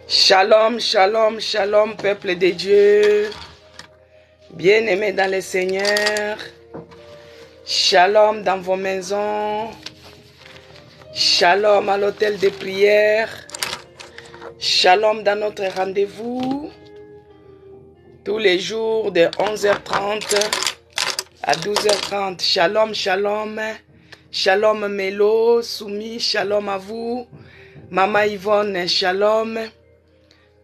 Shalom, shalom, shalom, peuple de Dieu, bien-aimés dans le Seigneur, shalom dans vos maisons, shalom à l'hôtel de prière, shalom dans notre rendez-vous, tous les jours de 11h30 à 12h30, shalom, shalom, shalom Mélo, Soumi, shalom à vous, Maman Yvonne, shalom.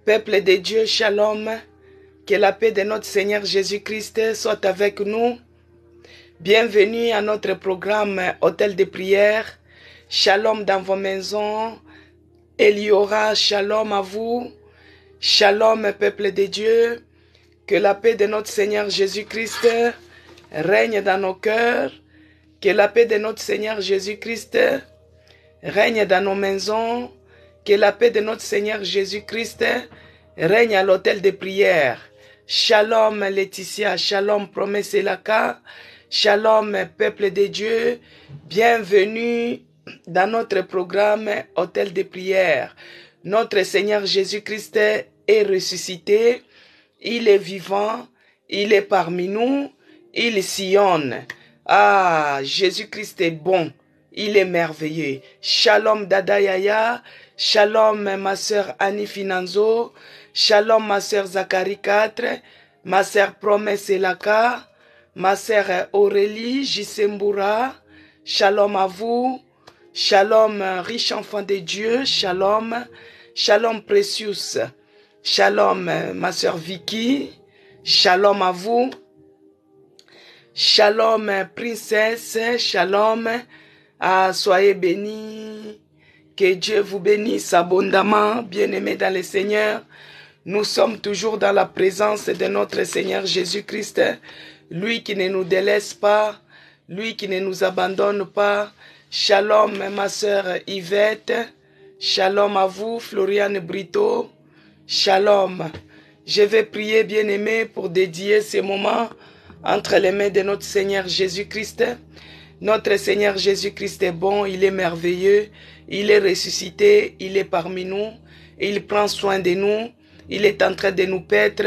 Peuple de Dieu, shalom, que la paix de notre Seigneur Jésus-Christ soit avec nous. Bienvenue à notre programme Hôtel de prière. Shalom dans vos maisons. Eliora, shalom à vous. Shalom, peuple de Dieu. Que la paix de notre Seigneur Jésus-Christ règne dans nos cœurs. Que la paix de notre Seigneur Jésus-Christ règne dans nos maisons. Que la paix de notre Seigneur Jésus-Christ règne à l'hôtel de prière. Shalom Laetitia, shalom Promesse Elaka, shalom peuple de Dieu, bienvenue dans notre programme hôtel de prière. Notre Seigneur Jésus-Christ est ressuscité, il est vivant, il est parmi nous, il sillonne. Ah, Jésus-Christ est bon. Il est merveilleux. Shalom Dada Yaya. Shalom ma sœur Annie Finanzo. Shalom ma sœur Zachary 4. Ma sœur Promesse Elaka. Ma sœur Aurélie Jisembura. Shalom à vous. Shalom riche enfant de Dieu. Shalom. Shalom Precious. Shalom ma sœur Vicky. Shalom à vous. Shalom princesse. Shalom. Ah, soyez bénis, que Dieu vous bénisse abondamment, bien-aimés dans le Seigneur. Nous sommes toujours dans la présence de notre Seigneur Jésus-Christ, lui qui ne nous délaisse pas, lui qui ne nous abandonne pas. Shalom ma sœur Yvette, shalom à vous Floriane Brito, shalom. Je vais prier, bien-aimés, pour dédier ces moments entre les mains de notre Seigneur Jésus-Christ. Notre Seigneur Jésus-Christ est bon, il est merveilleux, il est ressuscité, il est parmi nous, il prend soin de nous, il est en train de nous paître,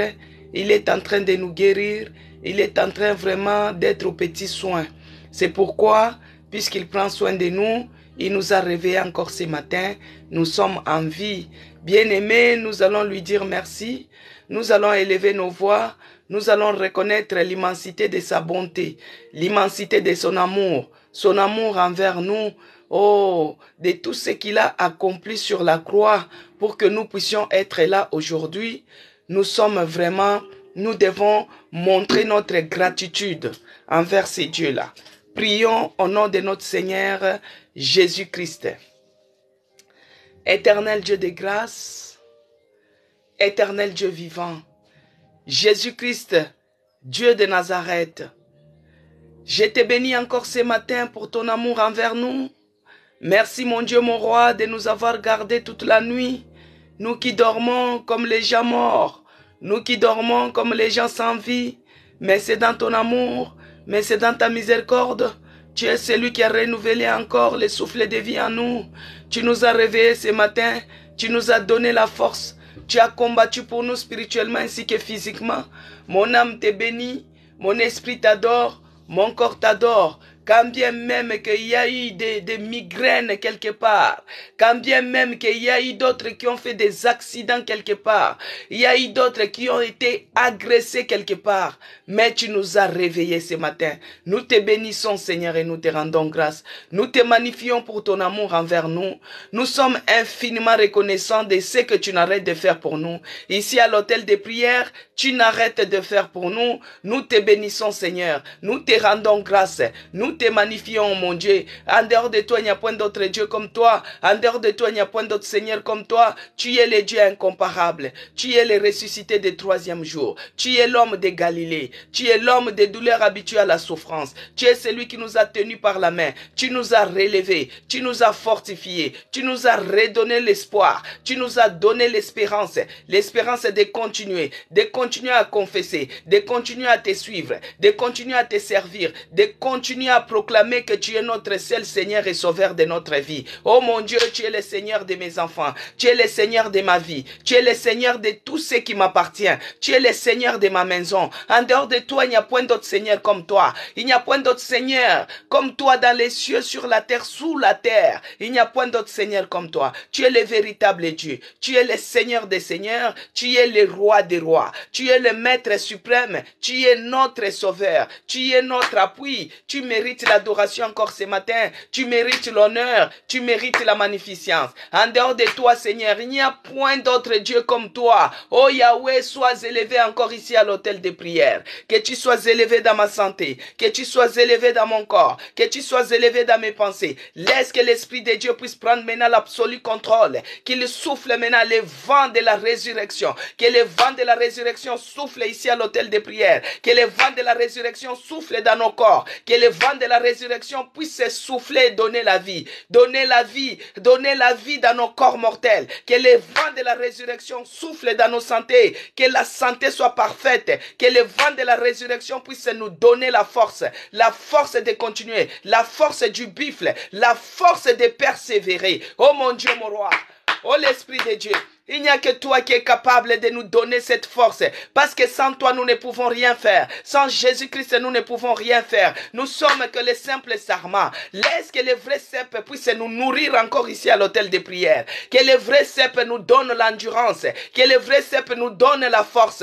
il est en train de nous guérir, il est en train vraiment d'être aux petits soins. C'est pourquoi, puisqu'il prend soin de nous, il nous a réveillés encore ce matin, nous sommes en vie. Bien-aimés, nous allons lui dire merci, nous allons élever nos voix, nous allons reconnaître l'immensité de sa bonté, l'immensité de son amour envers nous, oh, de tout ce qu'il a accompli sur la croix pour que nous puissions être là aujourd'hui. Nous devons montrer notre gratitude envers ces dieux-là. Prions au nom de notre Seigneur Jésus-Christ. Éternel Dieu de grâce, éternel Dieu vivant, Jésus-Christ, Dieu de Nazareth, je te bénis encore ce matin pour ton amour envers nous. Merci mon Dieu, mon roi, de nous avoir gardés toute la nuit. Nous qui dormons comme les gens morts, nous qui dormons comme les gens sans vie. Mais c'est dans ton amour, mais c'est dans ta miséricorde. Tu es celui qui a renouvelé encore le souffle de vie en nous. Tu nous as réveillés ce matin, tu nous as donné la force. Tu as combattu pour nous spirituellement ainsi que physiquement. Mon âme te bénit, mon esprit t'adore, mon corps t'adore. Quand bien même qu'il y a eu des migraines quelque part, quand bien même qu'il y a eu d'autres qui ont fait des accidents quelque part, il y a eu d'autres qui ont été agressés quelque part, mais tu nous as réveillés ce matin. Nous te bénissons Seigneur et nous te rendons grâce. Nous te magnifions pour ton amour envers nous. Nous sommes infiniment reconnaissants de ce que tu n'arrêtes de faire pour nous. Ici à l'hôtel de prière, tu n'arrêtes de faire pour nous. Nous te bénissons Seigneur. Nous te rendons grâce. Nous te magnifions, mon Dieu. En dehors de toi, il n'y a point d'autre Dieu comme toi. En dehors de toi, il n'y a point d'autre Seigneur comme toi. Tu es le Dieu incomparable. Tu es le ressuscité du troisième jour. Tu es l'homme de Galilée. Tu es l'homme des douleurs habitué à la souffrance. Tu es celui qui nous a tenus par la main. Tu nous as relevés. Tu nous as fortifiés. Tu nous as redonné l'espoir. Tu nous as donné l'espérance. L'espérance de continuer à confesser, de continuer à te suivre, de continuer à te servir, de continuer à proclamer que tu es notre seul Seigneur et Sauveur de notre vie. Oh mon Dieu, tu es le Seigneur de mes enfants. Tu es le Seigneur de ma vie. Tu es le Seigneur de tout ce qui m'appartient. Tu es le Seigneur de ma maison. En dehors de toi, il n'y a point d'autre Seigneur comme toi. Il n'y a point d'autre Seigneur comme toi dans les cieux, sur la terre, sous la terre. Il n'y a point d'autre Seigneur comme toi. Tu es le véritable Dieu. Tu es le Seigneur des Seigneurs. Tu es le Roi des rois. Tu es le Maître suprême. Tu es notre Sauveur. Tu es notre appui. Tu mérites l'adoration encore ce matin. Tu mérites l'honneur. Tu mérites la magnificence. En dehors de toi, Seigneur, il n'y a point d'autre Dieu comme toi. Oh Yahweh, sois élevé encore ici à l'autel de prière. Que tu sois élevé dans ma santé. Que tu sois élevé dans mon corps. Que tu sois élevé dans mes pensées. Laisse que l'Esprit de Dieu puisse prendre maintenant l'absolu contrôle. Qu'il souffle maintenant les vents de la résurrection. Que les vents de la résurrection soufflent ici à l'autel de prière. Que les vents de la résurrection soufflent dans nos corps. Que les vents de la résurrection puissent souffler et donner la vie. Donner la vie dans nos corps mortels. Que les vents de la résurrection soufflent dans nos santé. Que la santé soit parfaite. Que les vents de la résurrection puissent nous donner la force de continuer, la force du buffle, la force de persévérer. Oh mon Dieu, mon roi, oh l'Esprit de Dieu. Il n'y a que toi qui es capable de nous donner cette force. Parce que sans toi, nous ne pouvons rien faire. Sans Jésus-Christ, nous ne pouvons rien faire. Nous sommes que les simples sarments. Laisse que les vrais cèpes puissent nous nourrir encore ici à l'hôtel de prière. Que les vrais cèpes nous donnent l'endurance. Que les vrais cèpes nous donnent la force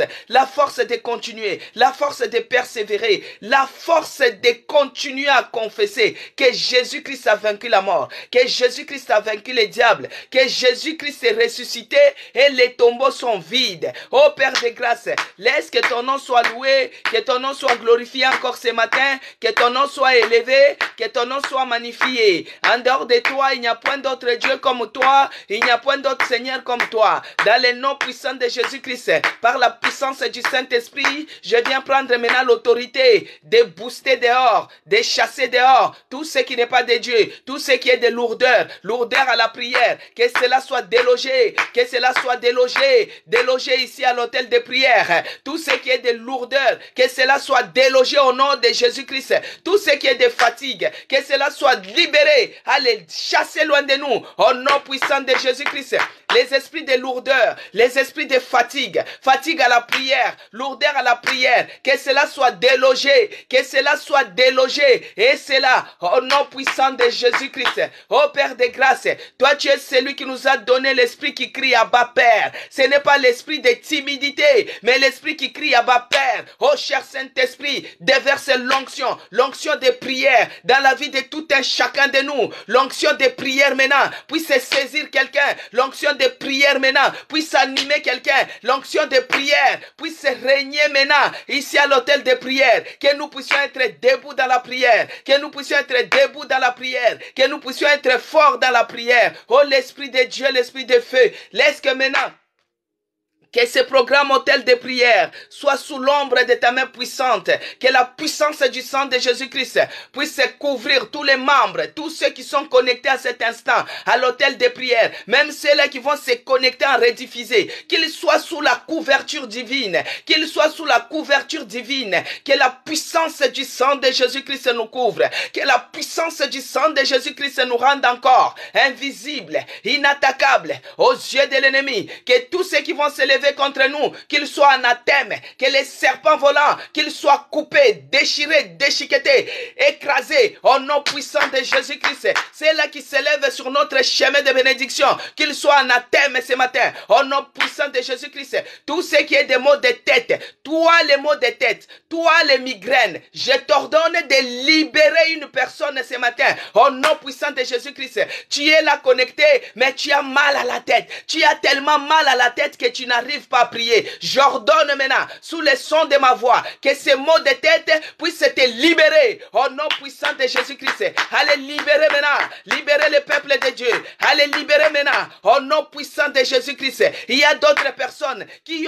de continuer, la force de persévérer, la force de continuer à confesser que Jésus-Christ a vaincu la mort, que Jésus-Christ a vaincu le diable, que Jésus-Christ est ressuscité et les tombeaux sont vides. Oh Père de grâce, laisse que ton nom soit loué, que ton nom soit glorifié encore ce matin, que ton nom soit élevé, que ton nom soit magnifié. En dehors de toi, il n'y a point d'autre Dieu comme toi, il n'y a point d'autre Seigneur comme toi. Dans le nom puissant de Jésus-Christ, par la puissance du Saint-Esprit, je viens prendre maintenant l'autorité de booster dehors, de chasser dehors tout ce qui n'est pas de Dieu, tout ce qui est de lourdeur à la prière, que cela soit délogé, que cela soit délogé ici à l'hôtel de prière. Tout ce qui est de lourdeur, que cela soit délogé au nom de Jésus-Christ. Tout ce qui est de fatigue, que cela soit libéré. Allez, chasser loin de nous, au nom puissant de Jésus-Christ. Les esprits de lourdeur, les esprits de fatigue à la prière, lourdeur à la prière, que cela soit délogé, et cela au nom puissant de Jésus-Christ. Oh Père de grâce, toi tu es celui qui nous a donné l'esprit qui crie Abba Père. Ce n'est pas l'esprit de timidité, mais l'esprit qui crie Abba Père. Oh cher Saint-Esprit, déverse l'onction de prière dans la vie de tout un chacun de nous. L'onction de prière maintenant puisse saisir quelqu'un. L'onction de prière maintenant puisse animer quelqu'un. L'onction de prière puisse régner maintenant ici à l'hôtel de prière. Que nous puissions être debout dans la prière. Que nous puissions être debout dans la prière. Que nous puissions être forts dans la prière. Oh l'Esprit de Dieu, l'Esprit de feu. Laisse que maintenant que ce programme hôtel de prière soit sous l'ombre de ta main puissante. Que la puissance du sang de Jésus-Christ puisse couvrir tous les membres, tous ceux qui sont connectés à cet instant, à l'hôtel de prière. Même ceux-là qui vont se connecter en rediffusé. Qu'ils soient sous la couverture divine. Qu'ils soient sous la couverture divine. Que la puissance du sang de Jésus-Christ nous couvre. Que la puissance du sang de Jésus-Christ nous rende encore invisibles, inattaquables aux yeux de l'ennemi. Que tous ceux qui vont se lever contre nous, qu'ils soient anathèmes, que les serpents volants, qu'ils soient coupés, déchirés, déchiquetés, écrasés au nom puissant de Jésus-Christ. C'est là qui s'élève sur notre chemin de bénédiction, qu'ils soient anathèmes ce matin au nom puissant de Jésus-Christ. Tout ce qui est des maux de tête, toi les maux de tête, toi les migraines, je t'ordonne de libérer une personne ce matin au nom puissant de Jésus-Christ. Tu es là connecté, mais tu as mal à la tête. Tu as tellement mal à la tête que tu n'arrives pas à prier. J'ordonne maintenant, sous le son de ma voix, que ces maux de tête puissent te libérer au nom puissant de Jésus-Christ. Allez libérer maintenant, libérer le peuple de Dieu. Allez libérer maintenant au nom puissant de Jésus-Christ. Il y a d'autres personnes qui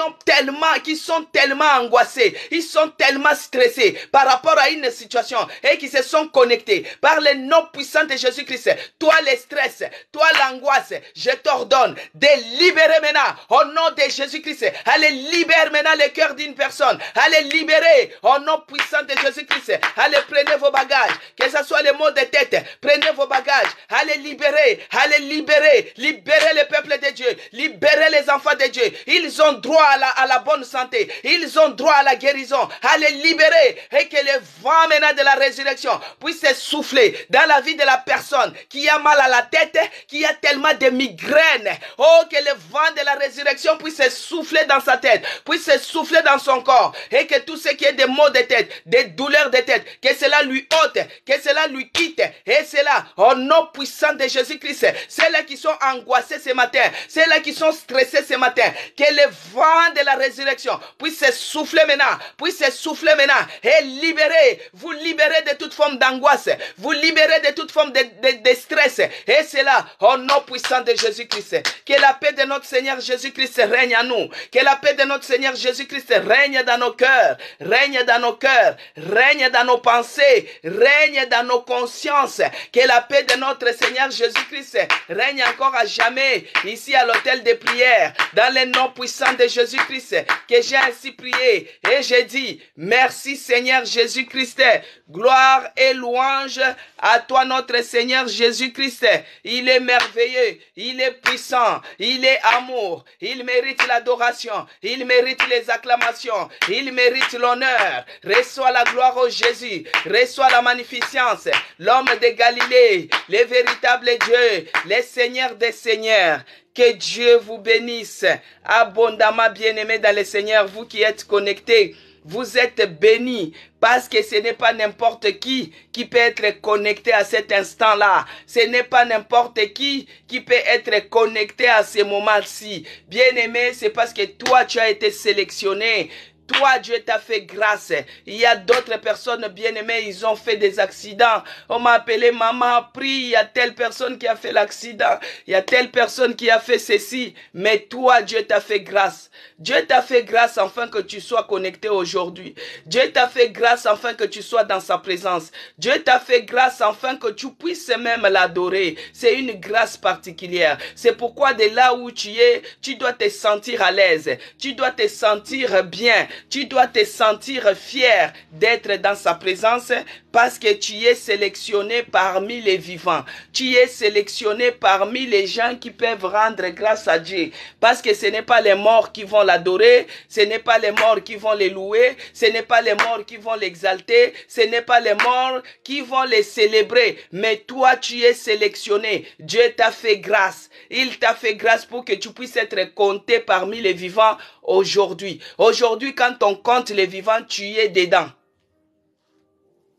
sont tellement angoissées, ils sont tellement stressés par rapport à une situation et qui se sont connectés par le nom puissant de Jésus-Christ. Toi le stress, toi l'angoisse, je t'ordonne de libérer maintenant au nom de Jésus-Christ. Jésus-Christ. Allez, libère maintenant le cœur d'une personne. Allez, libérer au nom puissant de Jésus-Christ. Allez, prenez vos bagages. Que ce soit les maux de tête. Prenez vos bagages. Allez, libérer. Allez, libérer. Libérer le peuple de Dieu. Libérer les enfants de Dieu. Ils ont droit à la bonne santé. Ils ont droit à la guérison. Allez, libérer. Et que le vent maintenant de la résurrection puisse souffler dans la vie de la personne qui a mal à la tête, qui a tellement de migraines. Oh, que le vent de la résurrection puisse souffler dans sa tête, puisse souffler dans son corps, et que tout ce qui est des maux de tête, des douleurs de tête, que cela lui ôte, que cela lui quitte, et cela, au nom puissant de Jésus-Christ, ceux-là qui sont angoissés ce matin, ceux-là qui sont stressés ce matin, que le vent de la résurrection puisse souffler maintenant, et libérer, vous libérer de toute forme d'angoisse, vous libérer de toute forme de stress, et cela, au nom puissant de Jésus-Christ. Que la paix de notre Seigneur Jésus-Christ règne en nous. Que la paix de notre Seigneur Jésus-Christ règne dans nos cœurs. Règne dans nos cœurs. Règne dans nos pensées. Règne dans nos consciences. Que la paix de notre Seigneur Jésus-Christ règne encore à jamais ici à l'hôtel de prière. Dans le nom puissant de Jésus-Christ. Que j'ai ainsi prié. Et j'ai dit, merci Seigneur Jésus-Christ. Gloire et louange à toi notre Seigneur Jésus-Christ. Il est merveilleux. Il est puissant. Il est amour. Il mérite l'adoration. Il mérite les acclamations. Il mérite l'honneur. Reçois la gloire au Jésus. Reçois la magnificence. L'homme de Galilée. Le véritable Dieu. Le Seigneur des Seigneurs. Que Dieu vous bénisse. Abondamment bien-aimés dans le Seigneur. Vous qui êtes connectés. Vous êtes bénis parce que ce n'est pas n'importe qui peut être connecté à cet instant-là. Ce n'est pas n'importe qui peut être connecté à ce moment-ci. Bien-aimé, c'est parce que toi, tu as été sélectionné. Toi, Dieu t'a fait grâce. Il y a d'autres personnes bien-aimées, ils ont fait des accidents. On m'a appelé, maman, prie, il y a telle personne qui a fait l'accident. Il y a telle personne qui a fait ceci. Mais toi, Dieu t'a fait grâce. Dieu t'a fait grâce afin que tu sois connecté aujourd'hui. Dieu t'a fait grâce afin que tu sois dans sa présence. Dieu t'a fait grâce afin que tu puisses même l'adorer. C'est une grâce particulière. C'est pourquoi de là où tu es, tu dois te sentir à l'aise. Tu dois te sentir bien. Tu dois te sentir fier d'être dans sa présence parce que tu es sélectionné parmi les vivants. Tu es sélectionné parmi les gens qui peuvent rendre grâce à Dieu. Parce que ce n'est pas les morts qui vont l'adorer, ce n'est pas les morts qui vont les louer, ce n'est pas les morts qui vont l'exalter, ce n'est pas les morts qui vont les célébrer. Mais toi, tu es sélectionné. Dieu t'a fait grâce. Il t'a fait grâce pour que tu puisses être compté parmi les vivants aujourd'hui. Aujourd'hui, quand on compte les vivants, tu es dedans.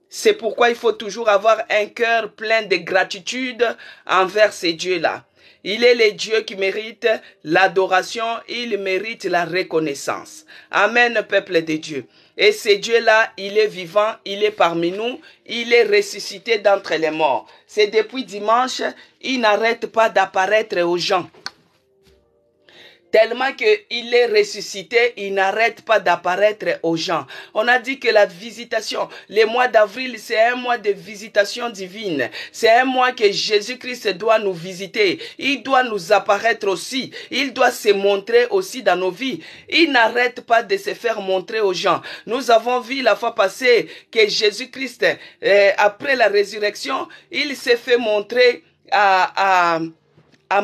C'est pourquoi il faut toujours avoir un cœur plein de gratitude envers ces dieux-là. Il est le Dieu qui mérite l'adoration, il mérite la reconnaissance. Amen, peuple de Dieu. Et ce Dieu-là, il est vivant, il est parmi nous, il est ressuscité d'entre les morts. C'est depuis dimanche, il n'arrête pas d'apparaître aux gens. Tellement qu'il est ressuscité, il n'arrête pas d'apparaître aux gens. On a dit que la visitation, le mois d'avril, c'est un mois de visitation divine. C'est un mois que Jésus-Christ doit nous visiter. Il doit nous apparaître aussi. Il doit se montrer aussi dans nos vies. Il n'arrête pas de se faire montrer aux gens. Nous avons vu la fois passée que Jésus-Christ, après la résurrection, il s'est fait montrer à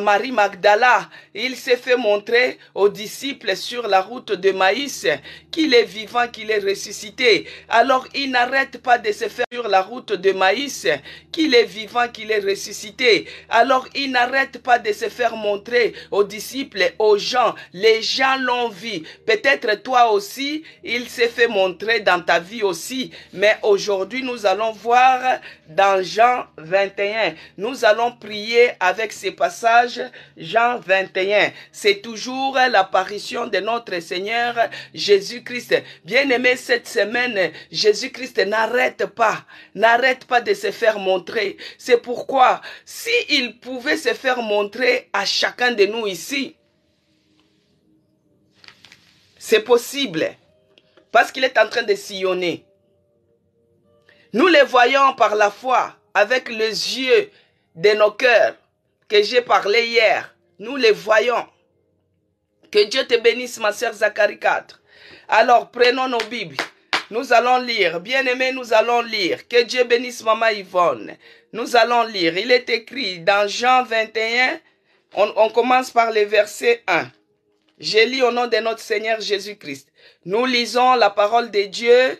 Marie Magdala. Il s'est fait montrer aux disciples sur la route de Maïs qu'il est vivant, qu'il est ressuscité. Alors il n'arrête pas de se faire sur la route de Maïs qu'il est vivant, qu'il est ressuscité. Alors il n'arrête pas de se faire montrer aux disciples, aux gens. Les gens l'ont vu. Peut-être toi aussi, il s'est fait montrer dans ta vie aussi. Mais aujourd'hui, nous allons voir dans Jean 21. Nous allons prier avec ces passages. Jean 21. C'est toujours l'apparition de notre Seigneur Jésus-Christ. Bien-aimé, cette semaine, Jésus-Christ n'arrête pas de se faire montrer. C'est pourquoi, s'il pouvait se faire montrer à chacun de nous ici, c'est possible, parce qu'il est en train de sillonner. Nous le voyons par la foi, avec les yeux de nos cœurs, que j'ai parlé hier. Nous les voyons Que Dieu te bénisse, ma sœur Zacharie 4. Alors, prenons nos Bibles. Nous allons lire. Bien-aimés, nous allons lire. Que Dieu bénisse Maman Yvonne. Nous allons lire. Il est écrit dans Jean 21. On commence par le verset 1. Je lis au nom de notre Seigneur Jésus-Christ. Nous lisons la parole de Dieu.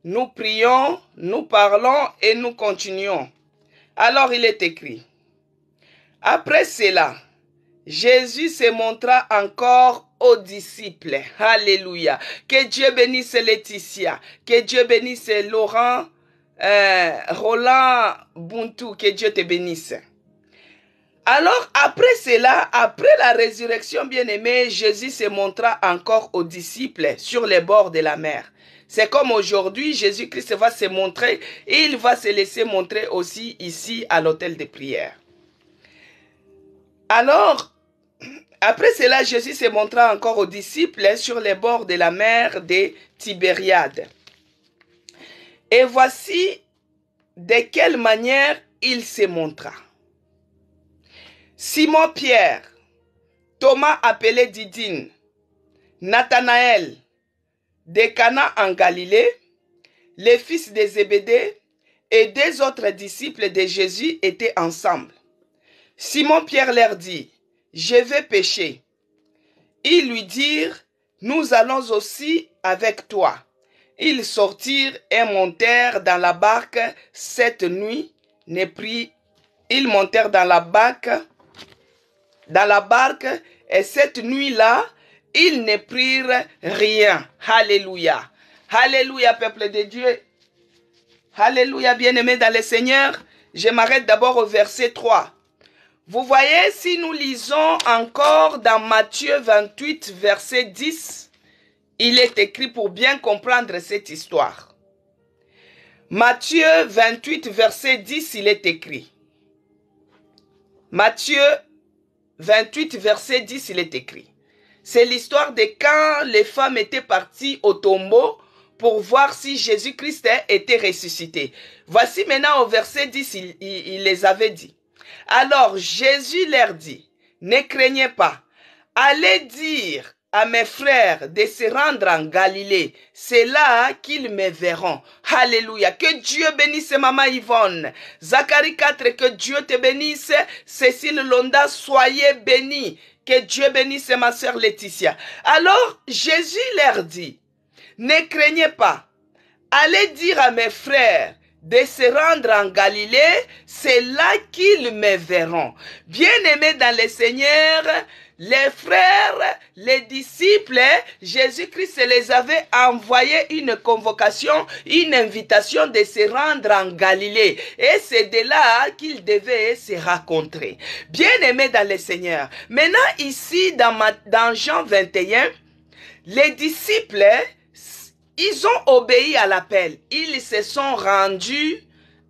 Nous prions, nous parlons et nous continuons. Alors il est écrit. Après cela, Jésus se montra encore aux disciples. Alléluia. Que Dieu bénisse Laetitia. Que Dieu bénisse Laurent, Roland Buntu. Que Dieu te bénisse. Alors, après cela, après la résurrection bien-aimée, Jésus se montra encore aux disciples sur les bords de la mer. C'est comme aujourd'hui, Jésus-Christ va se montrer et il va se laisser montrer aussi ici à l'hôtel de prière. Alors, après cela, Jésus se montra encore aux disciples sur les bords de la mer de Tibériade. Et voici de quelle manière il se montra. Simon-Pierre, Thomas appelé Didyme, Nathanaël, de Cana en Galilée, les fils de Zébédée et deux autres disciples de Jésus étaient ensemble. Simon-Pierre leur dit, « Je vais pêcher. » Ils lui dirent, « Nous allons aussi avec toi. » Ils sortirent et montèrent dans la barque cette nuit. Ils montèrent dans la barque et cette nuit-là, ils ne prirent rien. Alléluia. Alléluia, peuple de Dieu. Alléluia, bien-aimés dans le Seigneur. Je m'arrête d'abord au verset 3. Vous voyez, si nous lisons encore dans Matthieu 28, verset 10, il est écrit pour bien comprendre cette histoire. Matthieu 28, verset 10, il est écrit. Matthieu 28, verset 10, il est écrit. C'est l'histoire de quand les femmes étaient parties au tombeau pour voir si Jésus-Christ était ressuscité. Voici maintenant au verset 10, il les avait dit. Alors Jésus leur dit, ne craignez pas, allez dire à mes frères de se rendre en Galilée, c'est là qu'ils me verront. Alléluia. Que Dieu bénisse Maman Yvonne. Zacharie 4, que Dieu te bénisse. Cécile Londa, soyez bénis. Que Dieu bénisse ma sœur Laetitia. Alors Jésus leur dit, ne craignez pas, allez dire à mes frères de se rendre en Galilée, c'est là qu'ils me verront. Bien-aimés dans le Seigneur, les frères, les disciples, Jésus-Christ les avait envoyé une convocation, une invitation de se rendre en Galilée. Et c'est de là qu'ils devaient se rencontrer. Bien-aimés dans le Seigneur. Maintenant ici, dans Jean 21, les disciples, ils ont obéi à l'appel. Ils se sont rendus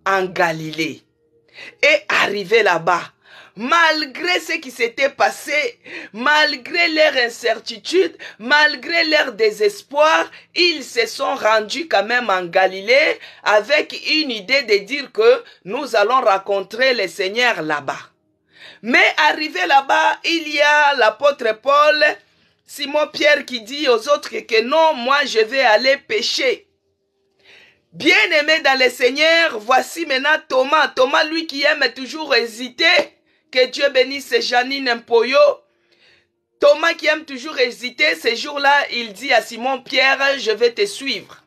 en Galilée. Et arrivés là-bas, malgré ce qui s'était passé, malgré leur incertitude, malgré leur désespoir, ils se sont rendus quand même en Galilée avec une idée de dire que nous allons rencontrer le Seigneur là-bas. Mais arrivé là-bas, il y a l'apôtre Paul, Simon-Pierre qui dit aux autres que non, moi je vais aller pêcher. Bien-aimé dans le Seigneur, voici maintenant Thomas. Thomas, lui qui aime toujours hésiter. Que Dieu bénisse Janine Mpoyo. Thomas qui aime toujours hésiter, ce jour-là, il dit à Simon-Pierre, je vais te suivre.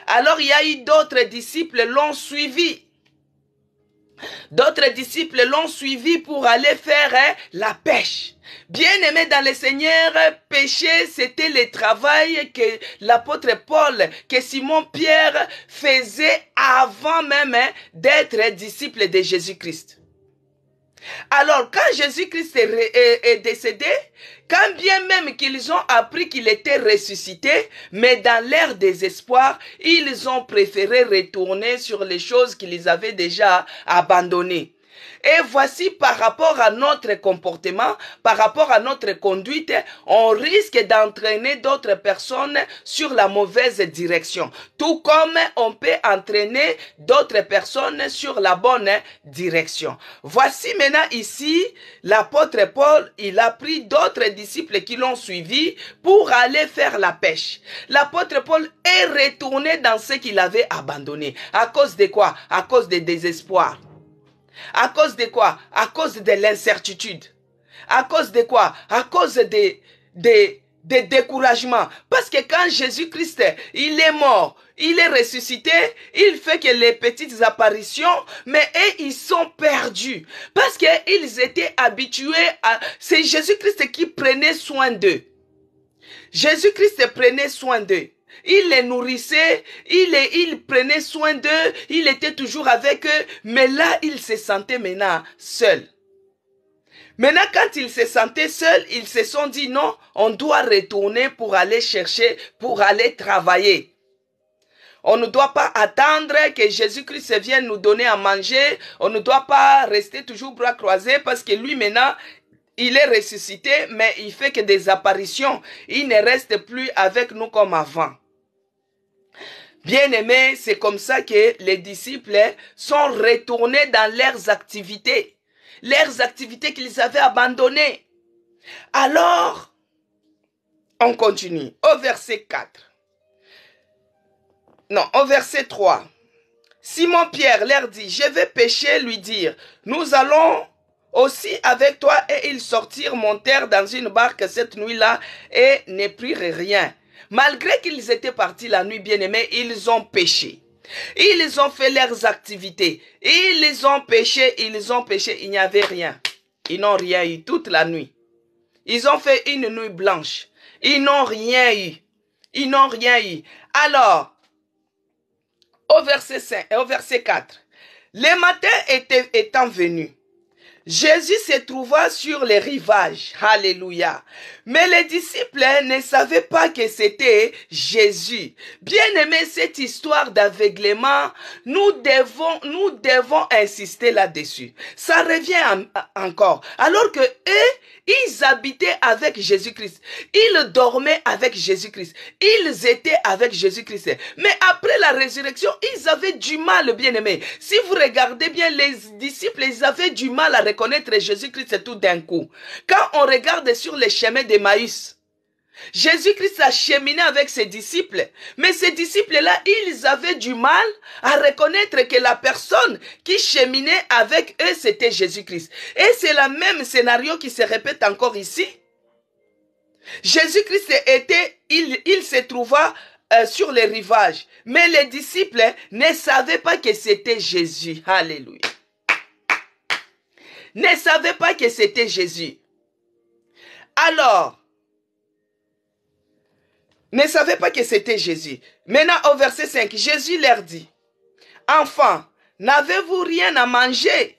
Alors il y a eu d'autres disciples l'ont suivi. D'autres disciples l'ont suivi pour aller faire la pêche. Bien-aimés dans le Seigneur, pêcher, c'était le travail que l'apôtre Paul, que Simon-Pierre faisait avant même d'être disciple de Jésus-Christ. Alors, quand Jésus-Christ est décédé, quand bien même qu'ils ont appris qu'il était ressuscité, mais dans leur désespoir, ils ont préféré retourner sur les choses qu'ils avaient déjà abandonnées. Et voici par rapport à notre comportement, par rapport à notre conduite, on risque d'entraîner d'autres personnes sur la mauvaise direction. Tout comme on peut entraîner d'autres personnes sur la bonne direction. Voici maintenant ici, l'apôtre Paul, il a pris d'autres disciples qui l'ont suivi pour aller faire la pêche. L'apôtre Paul est retourné dans ce qu'il avait abandonné. À cause de quoi? À cause du désespoir. À cause de quoi? À cause de l'incertitude. À cause de quoi? À cause de découragement. Parce que quand Jésus-Christ, il est mort, il est ressuscité, il fait que les petites apparitions, mais eux, ils sont perdus. Parce qu'ils étaient habitués à... C'est Jésus-Christ qui prenait soin d'eux. Jésus-Christ prenait soin d'eux. Il les nourrissait, il prenait soin d'eux, il était toujours avec eux, mais là, il se sentait maintenant seul. Maintenant, quand ils se sentaient seuls, ils se sont dit non, on doit retourner pour aller chercher, pour aller travailler. On ne doit pas attendre que Jésus-Christ vienne nous donner à manger, on ne doit pas rester toujours bras croisés parce que lui maintenant, il est ressuscité, mais il fait que des apparitions. Il ne reste plus avec nous comme avant. Bien-aimés, c'est comme ça que les disciples sont retournés dans leurs activités qu'ils avaient abandonnées. Alors, on continue. Au verset 4. Non, au verset 3. Simon-Pierre leur dit, je vais pêcher, lui dire, nous allons aussi avec toi, et ils sortirent, montèrent dans une barque cette nuit-là et ne prirent rien. Malgré qu'ils étaient partis la nuit, bien-aimés, ils ont pêché. Ils ont fait leurs activités. Ils ont pêché, il n'y avait rien. Ils n'ont rien eu toute la nuit. Ils ont fait une nuit blanche. Ils n'ont rien eu. Ils n'ont rien eu. Alors, au verset 4, le matin étant venu, Jésus se trouva sur les rivages. Alléluia. Mais les disciples ne savaient pas que c'était Jésus. Bien-aimé, cette histoire d'aveuglement, nous devons insister là-dessus. Ça revient encore. Alors que eux, ils habitaient avec Jésus-Christ. Ils dormaient avec Jésus-Christ. Ils étaient avec Jésus-Christ. Mais après la résurrection, ils avaient du mal, bien-aimé. Si vous regardez bien, les disciples, ils avaient du mal à reconnaître Jésus-Christ tout d'un coup. Quand on regarde sur les chemins d'Emmaüs, Jésus-Christ a cheminé avec ses disciples, mais ces disciples-là, ils avaient du mal à reconnaître que la personne qui cheminait avec eux, c'était Jésus-Christ. Et c'est le même scénario qui se répète encore ici. Jésus-Christ il se trouva sur les rivages, mais les disciples ne savaient pas que c'était Jésus. Alléluia. Ne savaient pas que c'était Jésus. Alors, ne savaient pas que c'était Jésus. Maintenant, au verset 5, Jésus leur dit, « Enfants, n'avez-vous rien à manger ?»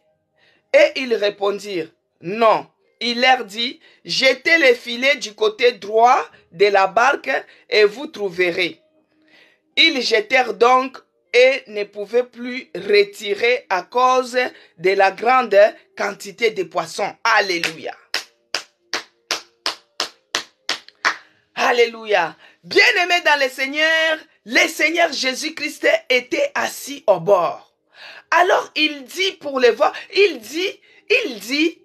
Et ils répondirent, « Non. » Il leur dit, « Jetez les filets du côté droit de la barque et vous trouverez. » Ils jetèrent donc et ne pouvaient plus retirer à cause de la grande quantité de poissons. Alléluia. Alléluia. Bien-aimés dans le Seigneur Jésus-Christ était assis au bord. Alors il dit pour les voir, il dit,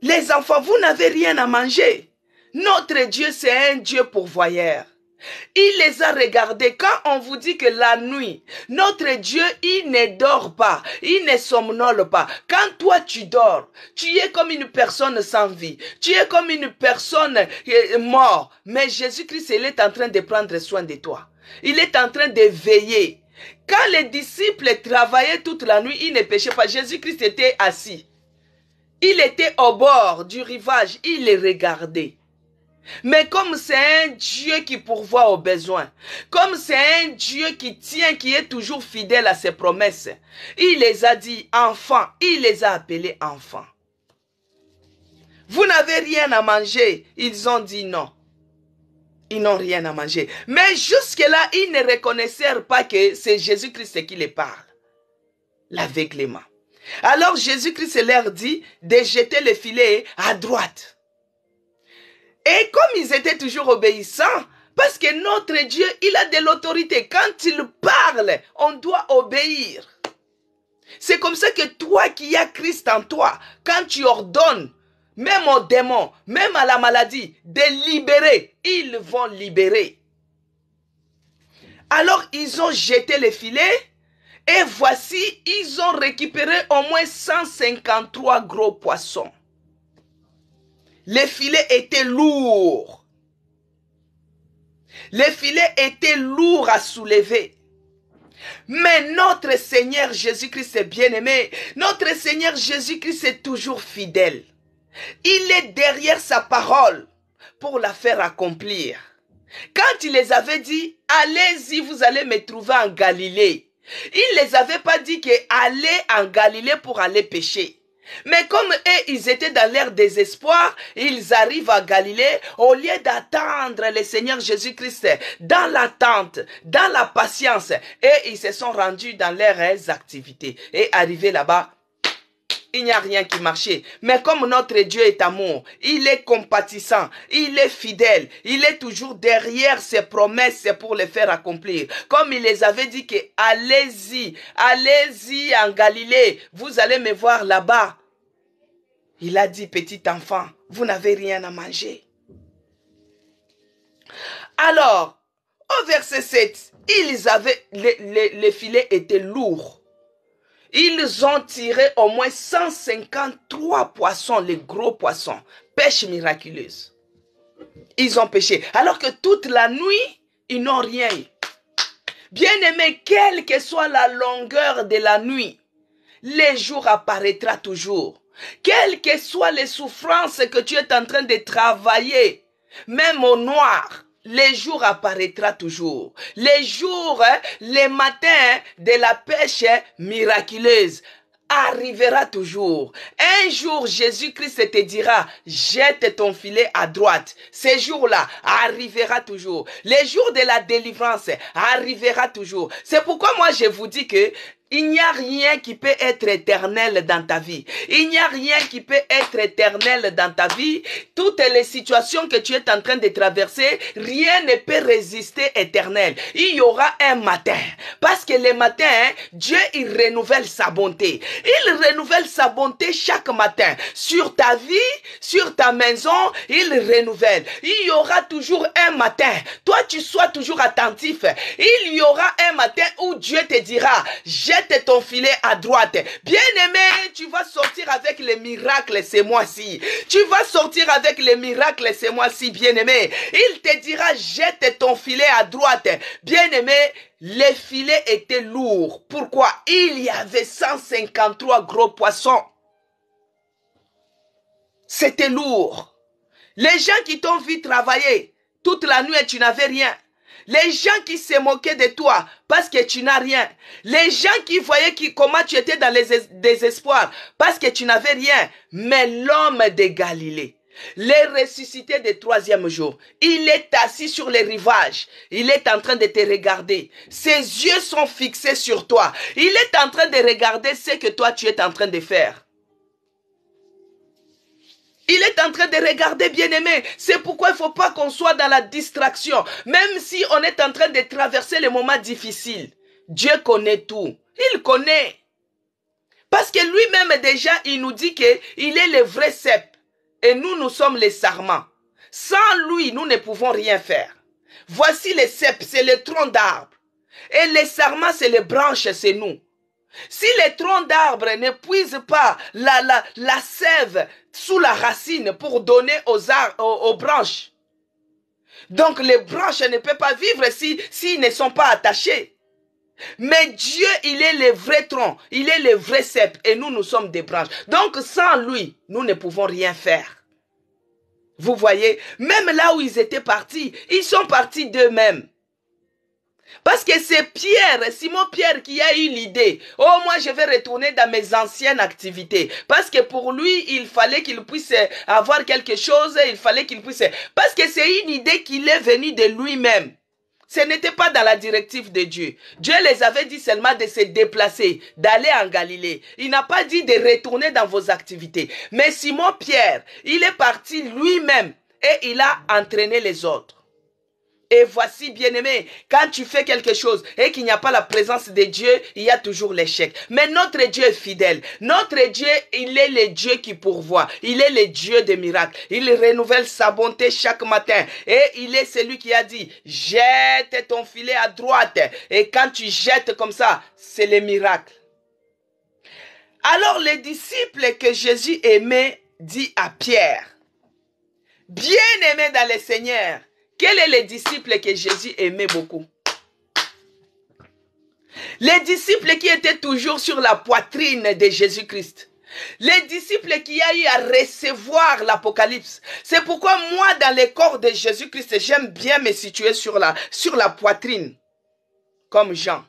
les enfants, vous n'avez rien à manger. Notre Dieu, c'est un Dieu pourvoyeur. Il les a regardés. Quand on vous dit que la nuit, notre Dieu, il ne dort pas, il ne somnole pas. Quand toi tu dors, tu es comme une personne sans vie. Tu es comme une personne morte. Mais Jésus-Christ, il est en train de prendre soin de toi. Il est en train de veiller. Quand les disciples travaillaient toute la nuit, ils ne péchaient pas. Jésus-Christ était assis. Il était au bord du rivage. Il les regardait. Mais comme c'est un Dieu qui pourvoit aux besoins, comme c'est un Dieu qui tient, qui est toujours fidèle à ses promesses, il les a dit enfants, il les a appelés enfants. Vous n'avez rien à manger. Ils ont dit non. Ils n'ont rien à manger. Mais jusque-là, ils ne reconnaissèrent pas que c'est Jésus-Christ qui les parle. L'aveuglement. Alors Jésus-Christ leur dit de jeter le filet à droite. Et comme ils étaient toujours obéissants, parce que notre Dieu, il a de l'autorité. Quand il parle, on doit obéir. C'est comme ça que toi qui as Christ en toi, quand tu ordonnes, même aux démons, même à la maladie, de libérer, ils vont libérer. Alors ils ont jeté le filet et voici, ils ont récupéré au moins 153 gros poissons. Les filets étaient lourds. Les filets étaient lourds à soulever. Mais notre Seigneur Jésus-Christ est bien-aimé. Notre Seigneur Jésus-Christ est toujours fidèle. Il est derrière sa parole pour la faire accomplir. Quand il les avait dit, allez-y, vous allez me trouver en Galilée. Il ne les avait pas dit que allez en Galilée pour aller pécher. Mais comme eux, ils étaient dans leur désespoir, ils arrivent à Galilée, au lieu d'attendre le Seigneur Jésus-Christ dans l'attente, dans la patience, et ils se sont rendus dans leurs activités. Et arrivés là-bas, il n'y a rien qui marchait. Mais comme notre Dieu est amour, il est compatissant, il est fidèle, il est toujours derrière ses promesses pour les faire accomplir. Comme il les avait dit que allez-y, allez-y en Galilée, vous allez me voir là-bas. Il a dit, petit enfant, vous n'avez rien à manger. Alors, au verset 7, les filets étaient lourds. Ils ont tiré au moins 153 poissons, les gros poissons. Pêche miraculeuse. Ils ont pêché. Alors que toute la nuit, ils n'ont rien eu. Bien-aimé, quelle que soit la longueur de la nuit, le jour apparaîtra toujours. Quelles que soient les souffrances que tu es en train de travailler, même au noir, les jours apparaîtra toujours. Les jours, les matins de la pêche miraculeuse arrivera toujours. Un jour, Jésus-Christ te dira, jette ton filet à droite. Ces jours-là arrivera toujours. Les jours de la délivrance arrivera toujours. C'est pourquoi moi je vous dis que il n'y a rien qui peut être éternel dans ta vie. Il n'y a rien qui peut être éternel dans ta vie. Toutes les situations que tu es en train de traverser, rien ne peut résister éternel. Il y aura un matin. Parce que le matin, Dieu, il renouvelle sa bonté. Il renouvelle sa bonté chaque matin. Sur ta vie, sur ta maison, il renouvelle. Il y aura toujours un matin. Toi, tu sois toujours attentif. Il y aura un matin où Dieu te dira, jette ton filet à droite. Bien-aimé, tu vas sortir avec les miracles ce mois-ci. Tu vas sortir avec les miracles ce mois-ci, bien-aimé. Il te dira, jette ton filet à droite. Bien-aimé, les filets étaient lourds. Pourquoi? Il y avait 153 gros poissons. C'était lourd. Les gens qui t'ont vu travailler toute la nuit et tu n'avais rien. Les gens qui se moquaient de toi parce que tu n'as rien. Les gens qui voyaient comment tu étais dans les désespoirs parce que tu n'avais rien. Mais l'homme de Galilée, les ressuscité du troisième jour, il est assis sur les rivages. Il est en train de te regarder. Ses yeux sont fixés sur toi. Il est en train de regarder ce que toi tu es en train de faire. Il est en train de regarder, bien-aimé. C'est pourquoi il ne faut pas qu'on soit dans la distraction. Même si on est en train de traverser les moments difficiles. Dieu connaît tout. Il connaît. Parce que lui-même déjà, il nous dit qu'il est le vrai cep. Et nous, nous sommes les sarments. Sans lui, nous ne pouvons rien faire. Voici les cep, c'est le tronc d'arbre. Et les sarments, c'est les branches, c'est nous. Si les troncs d'arbres ne puisent pas la sève sous la racine pour donner aux branches, donc les branches ne peuvent pas vivre s'ils ne sont pas attachés. Mais Dieu, il est le vrai tronc, il est le vrai cep et nous, nous sommes des branches. Donc sans lui, nous ne pouvons rien faire. Vous voyez, même là où ils étaient partis, ils sont partis d'eux-mêmes. Parce que c'est Pierre, Simon-Pierre qui a eu l'idée. Oh, moi je vais retourner dans mes anciennes activités. Parce que pour lui, il fallait qu'il puisse avoir quelque chose. Il fallait qu'il puisse... Parce que c'est une idée qui est venue de lui-même. Ce n'était pas dans la directive de Dieu. Dieu les avait dit seulement de se déplacer, d'aller en Galilée. Il n'a pas dit de retourner dans vos activités. Mais Simon-Pierre, il est parti lui-même et il a entraîné les autres. Et voici, bien-aimé, quand tu fais quelque chose et qu'il n'y a pas la présence de Dieu, il y a toujours l'échec. Mais notre Dieu est fidèle. Notre Dieu, il est le Dieu qui pourvoit. Il est le Dieu des miracles. Il renouvelle sa bonté chaque matin. Et il est celui qui a dit, jette ton filet à droite. Et quand tu jettes comme ça, c'est le miracle. Alors les disciples que Jésus aimait, dit à Pierre, bien-aimé dans le Seigneur, quel est le disciple que Jésus aimait beaucoup? Les disciples qui étaient toujours sur la poitrine de Jésus-Christ. Les disciples qui a eu à recevoir l'Apocalypse. C'est pourquoi moi, dans le corps de Jésus-Christ, j'aime bien me situer sur la poitrine, comme Jean.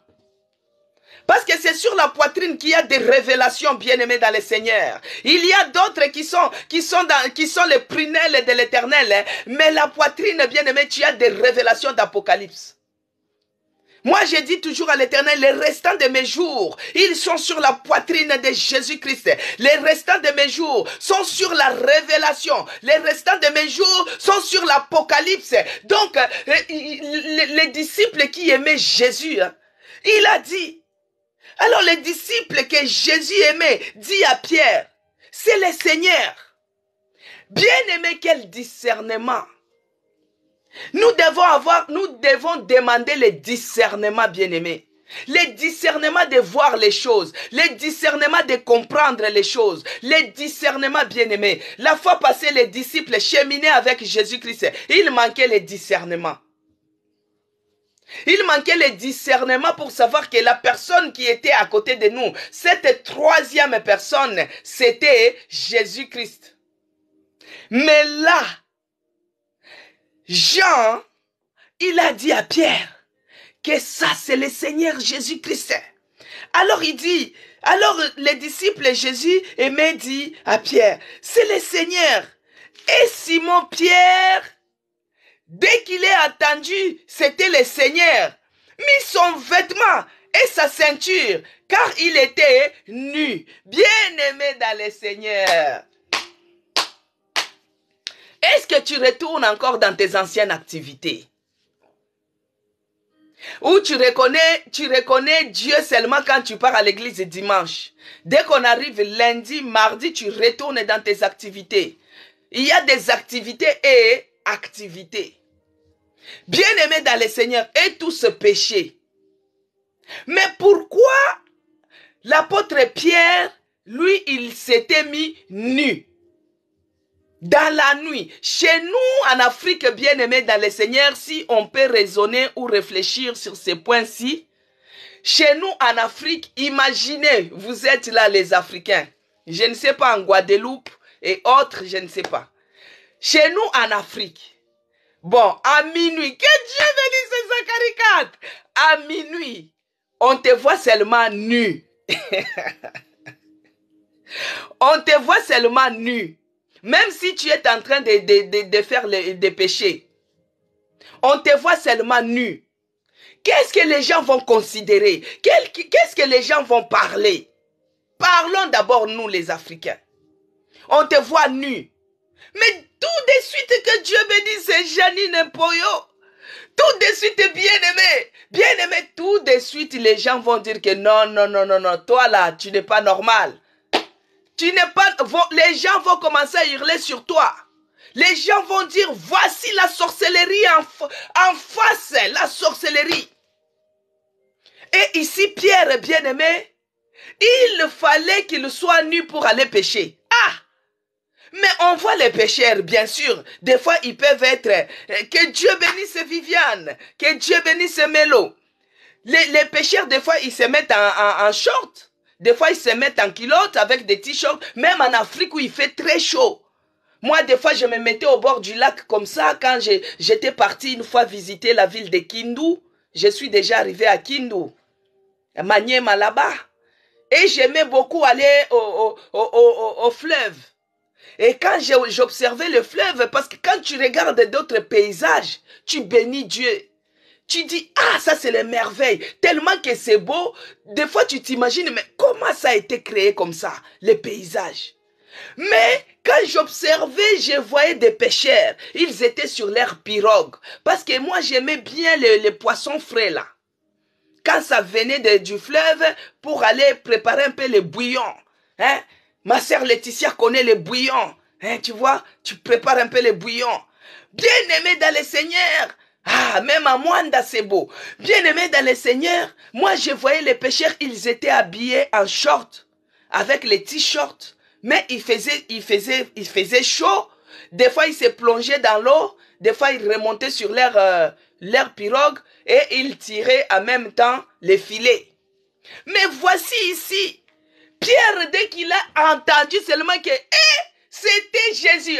Parce que c'est sur la poitrine qu'il y a des révélations bien-aimées dans le Seigneur. Il y a d'autres qui sont les prunelles de l'Éternel. Hein. Mais la poitrine bien-aimée, tu as des révélations d'Apocalypse. Moi, je dis toujours à l'Éternel, les restants de mes jours, ils sont sur la poitrine de Jésus-Christ. Les restants de mes jours sont sur la révélation. Les restants de mes jours sont sur l'Apocalypse. Donc, les disciples qui aimaient Jésus, hein, il a dit, alors les disciples que Jésus aimait, dit à Pierre, c'est le Seigneur. Bien-aimé, quel discernement. Nous devons demander le discernement, bien-aimé. Le discernement de voir les choses. Le discernement de comprendre les choses. Le discernement, bien-aimé. La fois passée, les disciples cheminaient avec Jésus-Christ. Il manquait le discernement. Il manquait le discernement pour savoir que la personne qui était à côté de nous, cette troisième personne, c'était Jésus-Christ. Mais là, Jean, il a dit à Pierre que ça, c'est le Seigneur Jésus-Christ. Alors il dit, alors les disciples Jésus aimait dit à Pierre, c'est le Seigneur. Et Simon-Pierre, dès qu'il est attendu, c'était le Seigneur, mit son vêtement et sa ceinture, car il était nu, bien-aimé dans le Seigneur. Est-ce que tu retournes encore dans tes anciennes activités? Ou tu reconnais Dieu seulement quand tu pars à l'église dimanche? Dès qu'on arrive lundi, mardi, tu retournes dans tes activités. Il y a des activités et activités. Bien-aimé dans le Seigneur, et tout ce péché. Mais pourquoi l'apôtre Pierre, lui, il s'était mis nu? Dans la nuit, chez nous en Afrique, bien-aimé dans le Seigneur, si on peut raisonner ou réfléchir sur ces points-ci, chez nous en Afrique, imaginez, vous êtes là les Africains, je ne sais pas en Guadeloupe et autres, je ne sais pas. Chez nous en Afrique, bon, à minuit, que Dieu bénisse Zacharie 4, à minuit, on te voit seulement nu. On te voit seulement nu. Même si tu es en train de faire des péchés, on te voit seulement nu. Qu'est-ce que les gens vont considérer? Qu'est-ce que les gens vont parler? Parlons d'abord nous les Africains. On te voit nu. Mais tout de suite que Dieu bénisse Janine Poyo, tout de suite bien-aimé, tout de suite les gens vont dire que non, toi là, tu n'es pas normal. Les gens vont commencer à hurler sur toi. Les gens vont dire, voici la sorcellerie en face, la sorcellerie. Et ici, Pierre, bien-aimé, il fallait qu'il soit nu pour aller pécher. Ah! Mais on voit les pécheurs, bien sûr. Des fois, ils peuvent être, que Dieu bénisse Viviane, que Dieu bénisse Mélo. Les pécheurs, des fois, ils se mettent en short. Des fois, ils se mettent en culotte avec des t-shirts. Même en Afrique où il fait très chaud. Moi, des fois, je me mettais au bord du lac comme ça. Quand j'étais parti une fois visiter la ville de Kindu. Je suis déjà arrivé à Kindu. Maniema là-bas. Et j'aimais beaucoup aller au fleuve. Et quand j'observais le fleuve, parce que quand tu regardes d'autres paysages, tu bénis Dieu. Tu dis, ah, ça c'est les merveilles. Tellement que c'est beau. Des fois, tu t'imagines, mais comment ça a été créé comme ça, les paysages? Mais quand j'observais, je voyais des pêcheurs. Ils étaient sur leur pirogue. Parce que moi, j'aimais bien les poissons frais là. Quand ça venait du fleuve pour aller préparer un peu les bouillons. Hein? Ma sœur Laetitia connaît les bouillons. Hein, tu vois, tu prépares un peu les bouillons. Bien aimé dans le Seigneur. Ah, même à Mwanda, c'est beau. Bien aimé dans le Seigneur. Moi, je voyais les pêcheurs, ils étaient habillés en short, avec les t-shirts. Mais il faisait chaud. Des fois, ils se plongeaient dans l'eau. Des fois, ils remontaient sur leur pirogue et ils tiraient en même temps les filets. Mais voici ici, Pierre, dès qu'il a entendu seulement que c'était Jésus.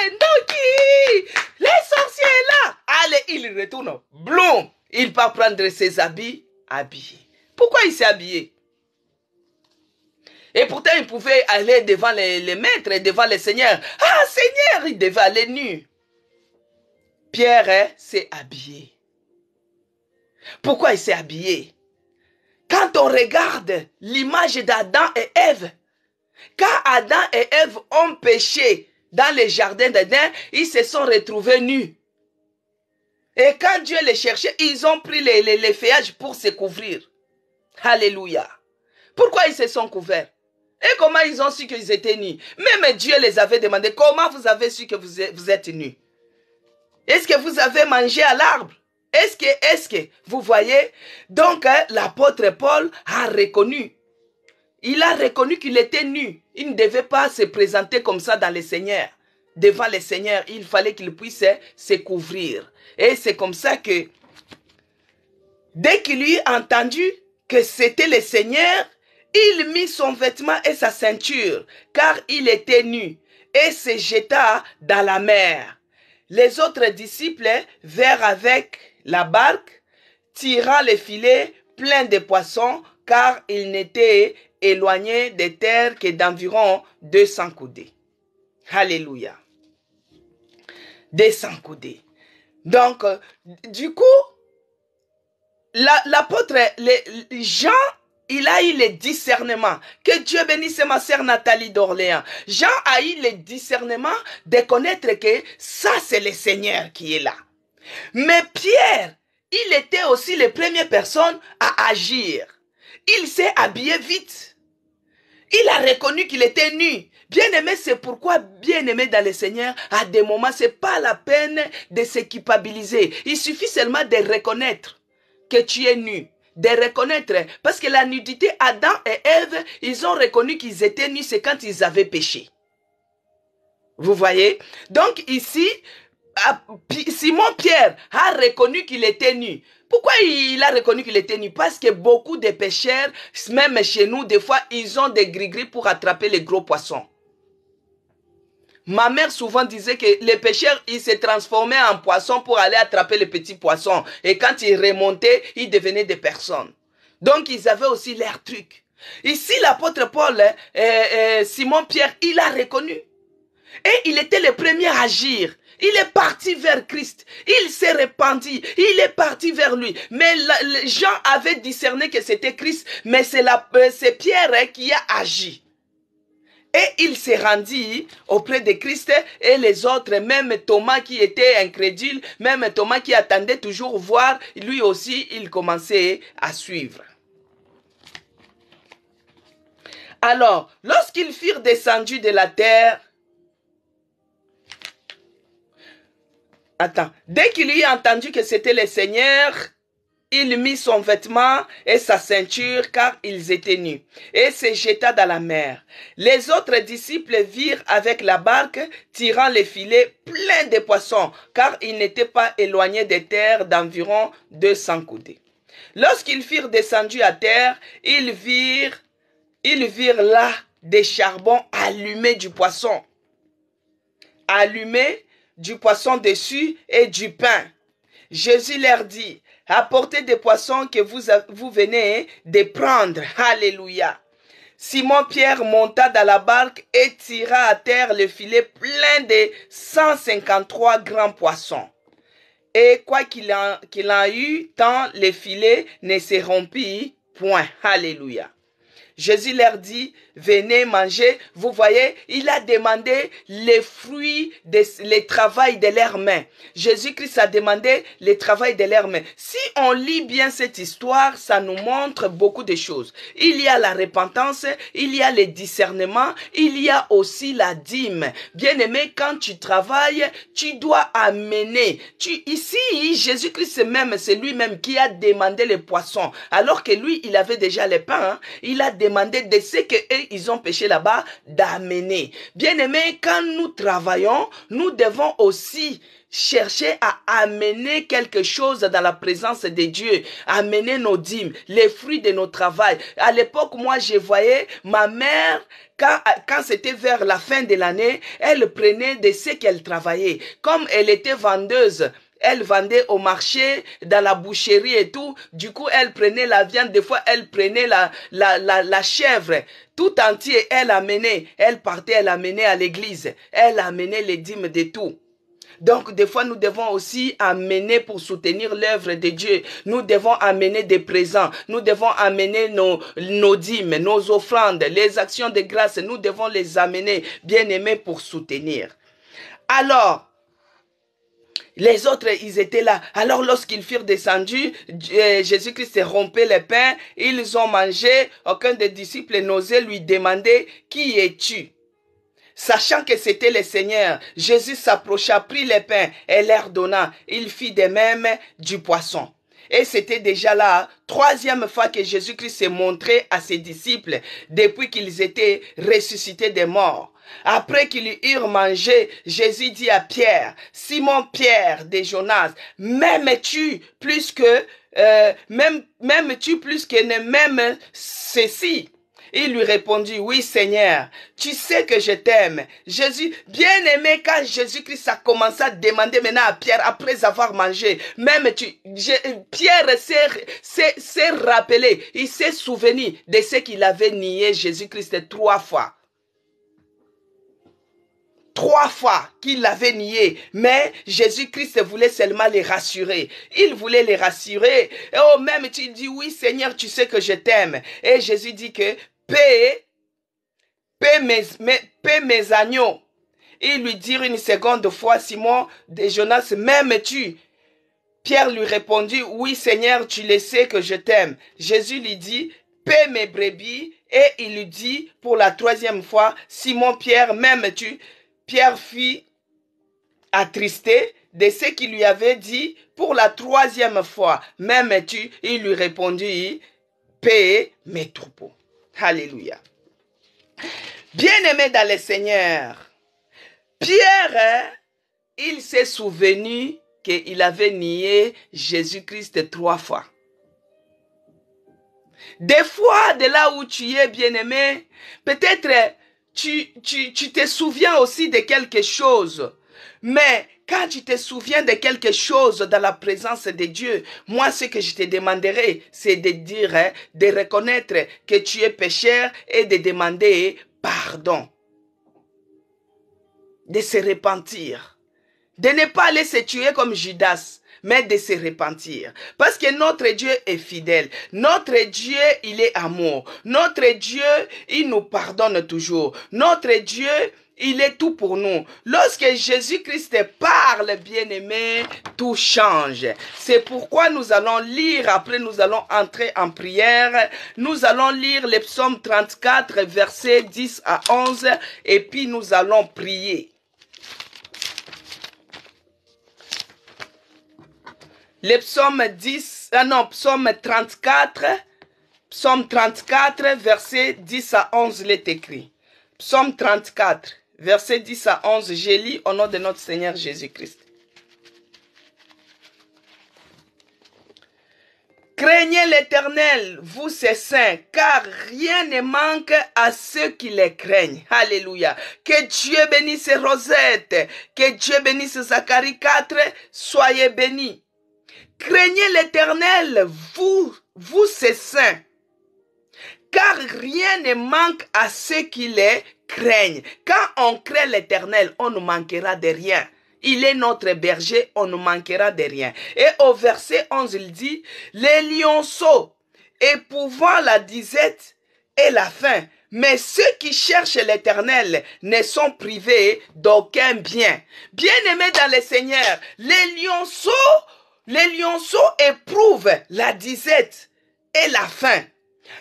Ndoki, les sorciers là. Allez, il retourne. Bloum, il part prendre ses habits, habillé. Pourquoi il s'est habillé? Et pourtant, il pouvait aller devant les maîtres et devant les seigneurs. Ah, Seigneur, il devait aller nu. Pierre s'est habillé. Pourquoi il s'est habillé? Quand on regarde l'image d'Adam et Ève, quand Adam et Ève ont péché dans le jardin d'Éden, ils se sont retrouvés nus. Et quand Dieu les cherchait, ils ont pris les feuillages pour se couvrir. Alléluia. Pourquoi ils se sont couverts? Et comment ils ont su qu'ils étaient nus? Même Dieu les avait demandé, comment vous avez su que vous êtes nus? Est-ce que vous avez mangé à l'arbre? Est-ce que, vous voyez? Donc, l'apôtre Paul a reconnu. Il a reconnu qu'il était nu. Il ne devait pas se présenter comme ça dans le Seigneur. Devant le Seigneur, il fallait qu'il puisse se couvrir. Et c'est comme ça que, dès qu'il eut entendu que c'était le Seigneur, il mit son vêtement et sa ceinture, car il était nu, et se jeta dans la mer. Les autres disciples vinrent avec la barque, tirant les filets pleins de poissons, car ils n'étaient éloignés des terres que d'environ 200 coudées. Alléluia. 200 coudées. Donc, du coup, l'apôtre Jean, il a eu le discernement. Que Dieu bénisse ma sœur Nathalie d'Orléans. Jean a eu le discernement de connaître que ça, c'est le Seigneur qui est là. Mais Pierre, il était aussi la première personne à agir. Il s'est habillé vite. Il a reconnu qu'il était nu. Bien-aimé, c'est pourquoi, bien-aimé dans le Seigneur, à des moments, ce n'est pas la peine de se culpabiliser. Il suffit seulement de reconnaître que tu es nu. De reconnaître, parce que la nudité, Adam et Ève, ils ont reconnu qu'ils étaient nus, c'est quand ils avaient péché. Vous voyez? Donc ici, Simon-Pierre a reconnu qu'il était nu. Pourquoi il a reconnu qu'il était nu? Parce que beaucoup de pêcheurs, même chez nous, des fois, ils ont des gris-gris pour attraper les gros poissons. Ma mère souvent disait que les pêcheurs, ils se transformaient en poissons pour aller attraper les petits poissons. Et quand ils remontaient, ils devenaient des personnes. Donc, ils avaient aussi leur truc. Ici, l'apôtre Paul, Simon-Pierre, il a reconnu. Et il était le premier à agir. Il est parti vers Christ. Il s'est répandu. Il est parti vers lui. Mais Jean avait discerné que c'était Christ. Mais c'est Pierre qui a agi. Et il s'est rendu auprès de Christ et les autres, même Thomas qui était incrédule, même Thomas qui attendait toujours voir, lui aussi, il commençait à suivre. Alors, lorsqu'ils furent descendus de la terre, dès qu'il eut entendu que c'était le Seigneur, il mit son vêtement et sa ceinture car ils étaient nus et se jeta dans la mer. Les autres disciples virent avec la barque tirant les filets pleins de poissons car ils n'étaient pas éloignés des terres d'environ 200 coudées. Lorsqu'ils furent descendus à terre, ils virent là des charbons allumés du poisson. Allumés du poisson dessus et du pain. Jésus leur dit, apportez des poissons que vous venez de prendre. Alléluia. Simon-Pierre monta dans la barque et tira à terre le filet plein de 153 grands poissons. Et quoi qu'il en eût, tant les filets ne se rompirent point. Alléluia. Jésus leur dit, venez manger. Vous voyez, il a demandé les fruits, le travail de leurs mains. Jésus-Christ a demandé le travail de leurs mains. Si on lit bien cette histoire, ça nous montre beaucoup de choses. Il y a la repentance, il y a le discernement, il y a aussi la dîme. Bien-aimé, quand tu travailles, tu dois amener. Ici, Jésus-Christ même, c'est lui-même qui a demandé les poissons. Alors que lui, il avait déjà les pains. Hein. Il a demandé de ce qu'ils ont pêché là-bas d'amener. Bien-aimé, quand nous travaillons, nous devons aussi chercher à amener quelque chose dans la présence de Dieu, amener nos dîmes, les fruits de notre travail. À l'époque, moi, je voyais ma mère, quand c'était vers la fin de l'année, elle prenait de ce qu'elle travaillait. Comme elle était vendeuse, elle vendait au marché, dans la boucherie et tout. Du coup, elle prenait la viande. Des fois, elle prenait la chèvre. Tout entier, elle amenait. Elle partait, elle amenait à l'église. Elle amenait les dîmes de tout. Donc, des fois, nous devons aussi amener pour soutenir l'œuvre de Dieu. Nous devons amener des présents. Nous devons amener nos dîmes, nos offrandes, les actions de grâce. Nous devons les amener, bien aimés, pour soutenir. Alors, les autres, ils étaient là. Alors, lorsqu'ils furent descendus, Jésus-Christ rompait les pains. Ils ont mangé. Aucun des disciples n'osait lui demander, qui es-tu? Sachant que c'était le Seigneur, Jésus s'approcha, prit les pains et leur donna. Il fit de même du poisson. Et c'était déjà la troisième fois que Jésus-Christ s'est montré à ses disciples depuis qu'ils étaient ressuscités des morts. Après qu'ils eurent mangé, Jésus dit à Pierre, Simon Pierre de Jonas, m'aimes-tu plus que m'aimes-tu plus que ne m'aime ceci? Il lui répondit, oui Seigneur, tu sais que je t'aime. Jésus, bien aimé, quand Jésus-Christ a commencé à demander maintenant à Pierre, après avoir mangé, Pierre s'est rappelé, il s'est souvenu de ce qu'il avait nié Jésus-Christ 3 fois. 3 fois qu'il l'avait nié, mais Jésus-Christ voulait seulement les rassurer. Il voulait les rassurer. Et oh, même tu dis, oui Seigneur, tu sais que je t'aime. Et Jésus dit que, paie mes agneaux. Il lui dit une seconde fois, Simon de Jonas, m'aimes-tu? Pierre lui répondit, oui Seigneur, tu le sais que je t'aime. Jésus lui dit, paie mes brebis. Et il lui dit pour la 3e fois, Simon Pierre, m'aimes-tu? Pierre fut attristé de ce qu'il lui avait dit pour la 3e fois. M'aimes-tu? Il lui répondit, paie mes troupeaux. Alléluia. Bien-aimé dans le Seigneur, Pierre, il s'est souvenu qu'il avait nié Jésus-Christ 3 fois. Des fois, de là où tu es, bien-aimé, peut-être tu te souviens aussi de quelque chose. Mais quand tu te souviens de quelque chose dans la présence de Dieu, moi ce que je te demanderai, c'est de dire, de reconnaître que tu es pécheur et de demander pardon. De se repentir. De ne pas aller se tuer comme Judas, mais de se repentir. Parce que notre Dieu est fidèle. Notre Dieu, il est amour. Notre Dieu, il nous pardonne toujours. Notre Dieu, il est tout pour nous. Lorsque Jésus-Christ parle, bien-aimé, tout change. C'est pourquoi nous allons lire, après nous allons entrer en prière. Nous allons lire le psaume 34, versets 10 à 11, et puis nous allons prier. Le psaume 34, verset 10 à 11, il est écrit. Psaume 34, verset 10 à 11, je lis au nom de notre Seigneur Jésus-Christ. Craignez l'Éternel, vous ses saints, car rien ne manque à ceux qui les craignent. Alléluia. Que Dieu bénisse Rosette, que Dieu bénisse Zacharie 4, soyez bénis. Craignez l'Éternel, vous ses saints, car rien ne manque à ceux qui les craignent. Quand on craint l'Éternel, on ne manquera de rien. Il est notre berger, on ne manquera de rien. Et au verset 11, il dit, les lionceaux éprouvant la disette et la faim, mais ceux qui cherchent l'Éternel ne sont privés d'aucun bien. Bien-aimés dans le Seigneur, les lionceaux éprouvent la disette et la faim.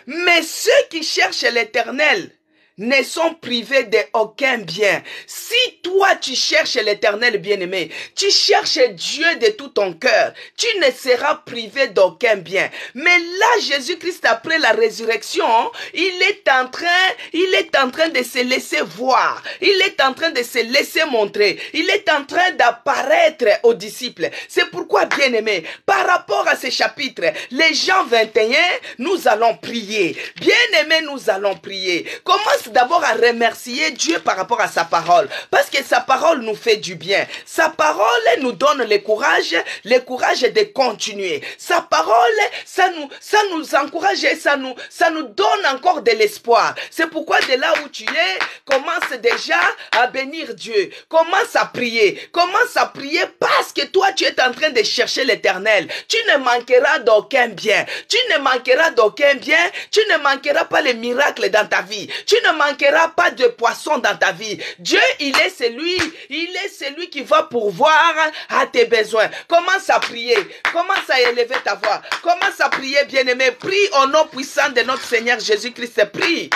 Mais ceux qui cherchent l'Éternel ne sont privés d'aucun bien. Si toi tu cherches l'Éternel, bien-aimé, tu cherches Dieu de tout ton cœur, tu ne seras privé d'aucun bien. Mais là, Jésus-Christ, après la résurrection, il est en train de se laisser voir. Il est en train de se laisser montrer. Il est en train d'apparaître aux disciples. C'est pourquoi, bien-aimé, par rapport à ce chapitre, les Jean 21, nous allons prier. Bien-aimé, nous allons prier. Commence d'abord à remercier Dieu par rapport à sa parole, parce que sa parole nous fait du bien. Sa parole nous donne le courage de continuer. Sa parole, ça nous encourage et ça nous donne encore de l'espoir. C'est pourquoi de là où tu es, commence déjà à bénir Dieu. Commence à prier parce que toi tu es en train de chercher l'Éternel. Tu ne manqueras d'aucun bien. Tu ne manqueras pas les miracles dans ta vie. Tu ne manquera pas de poisson dans ta vie. Dieu, il est celui qui va pourvoir à tes besoins. Commence à prier. Commence à élever ta voix. Commence à prier, bien-aimé. Prie au nom puissant de notre Seigneur Jésus-Christ. Prie.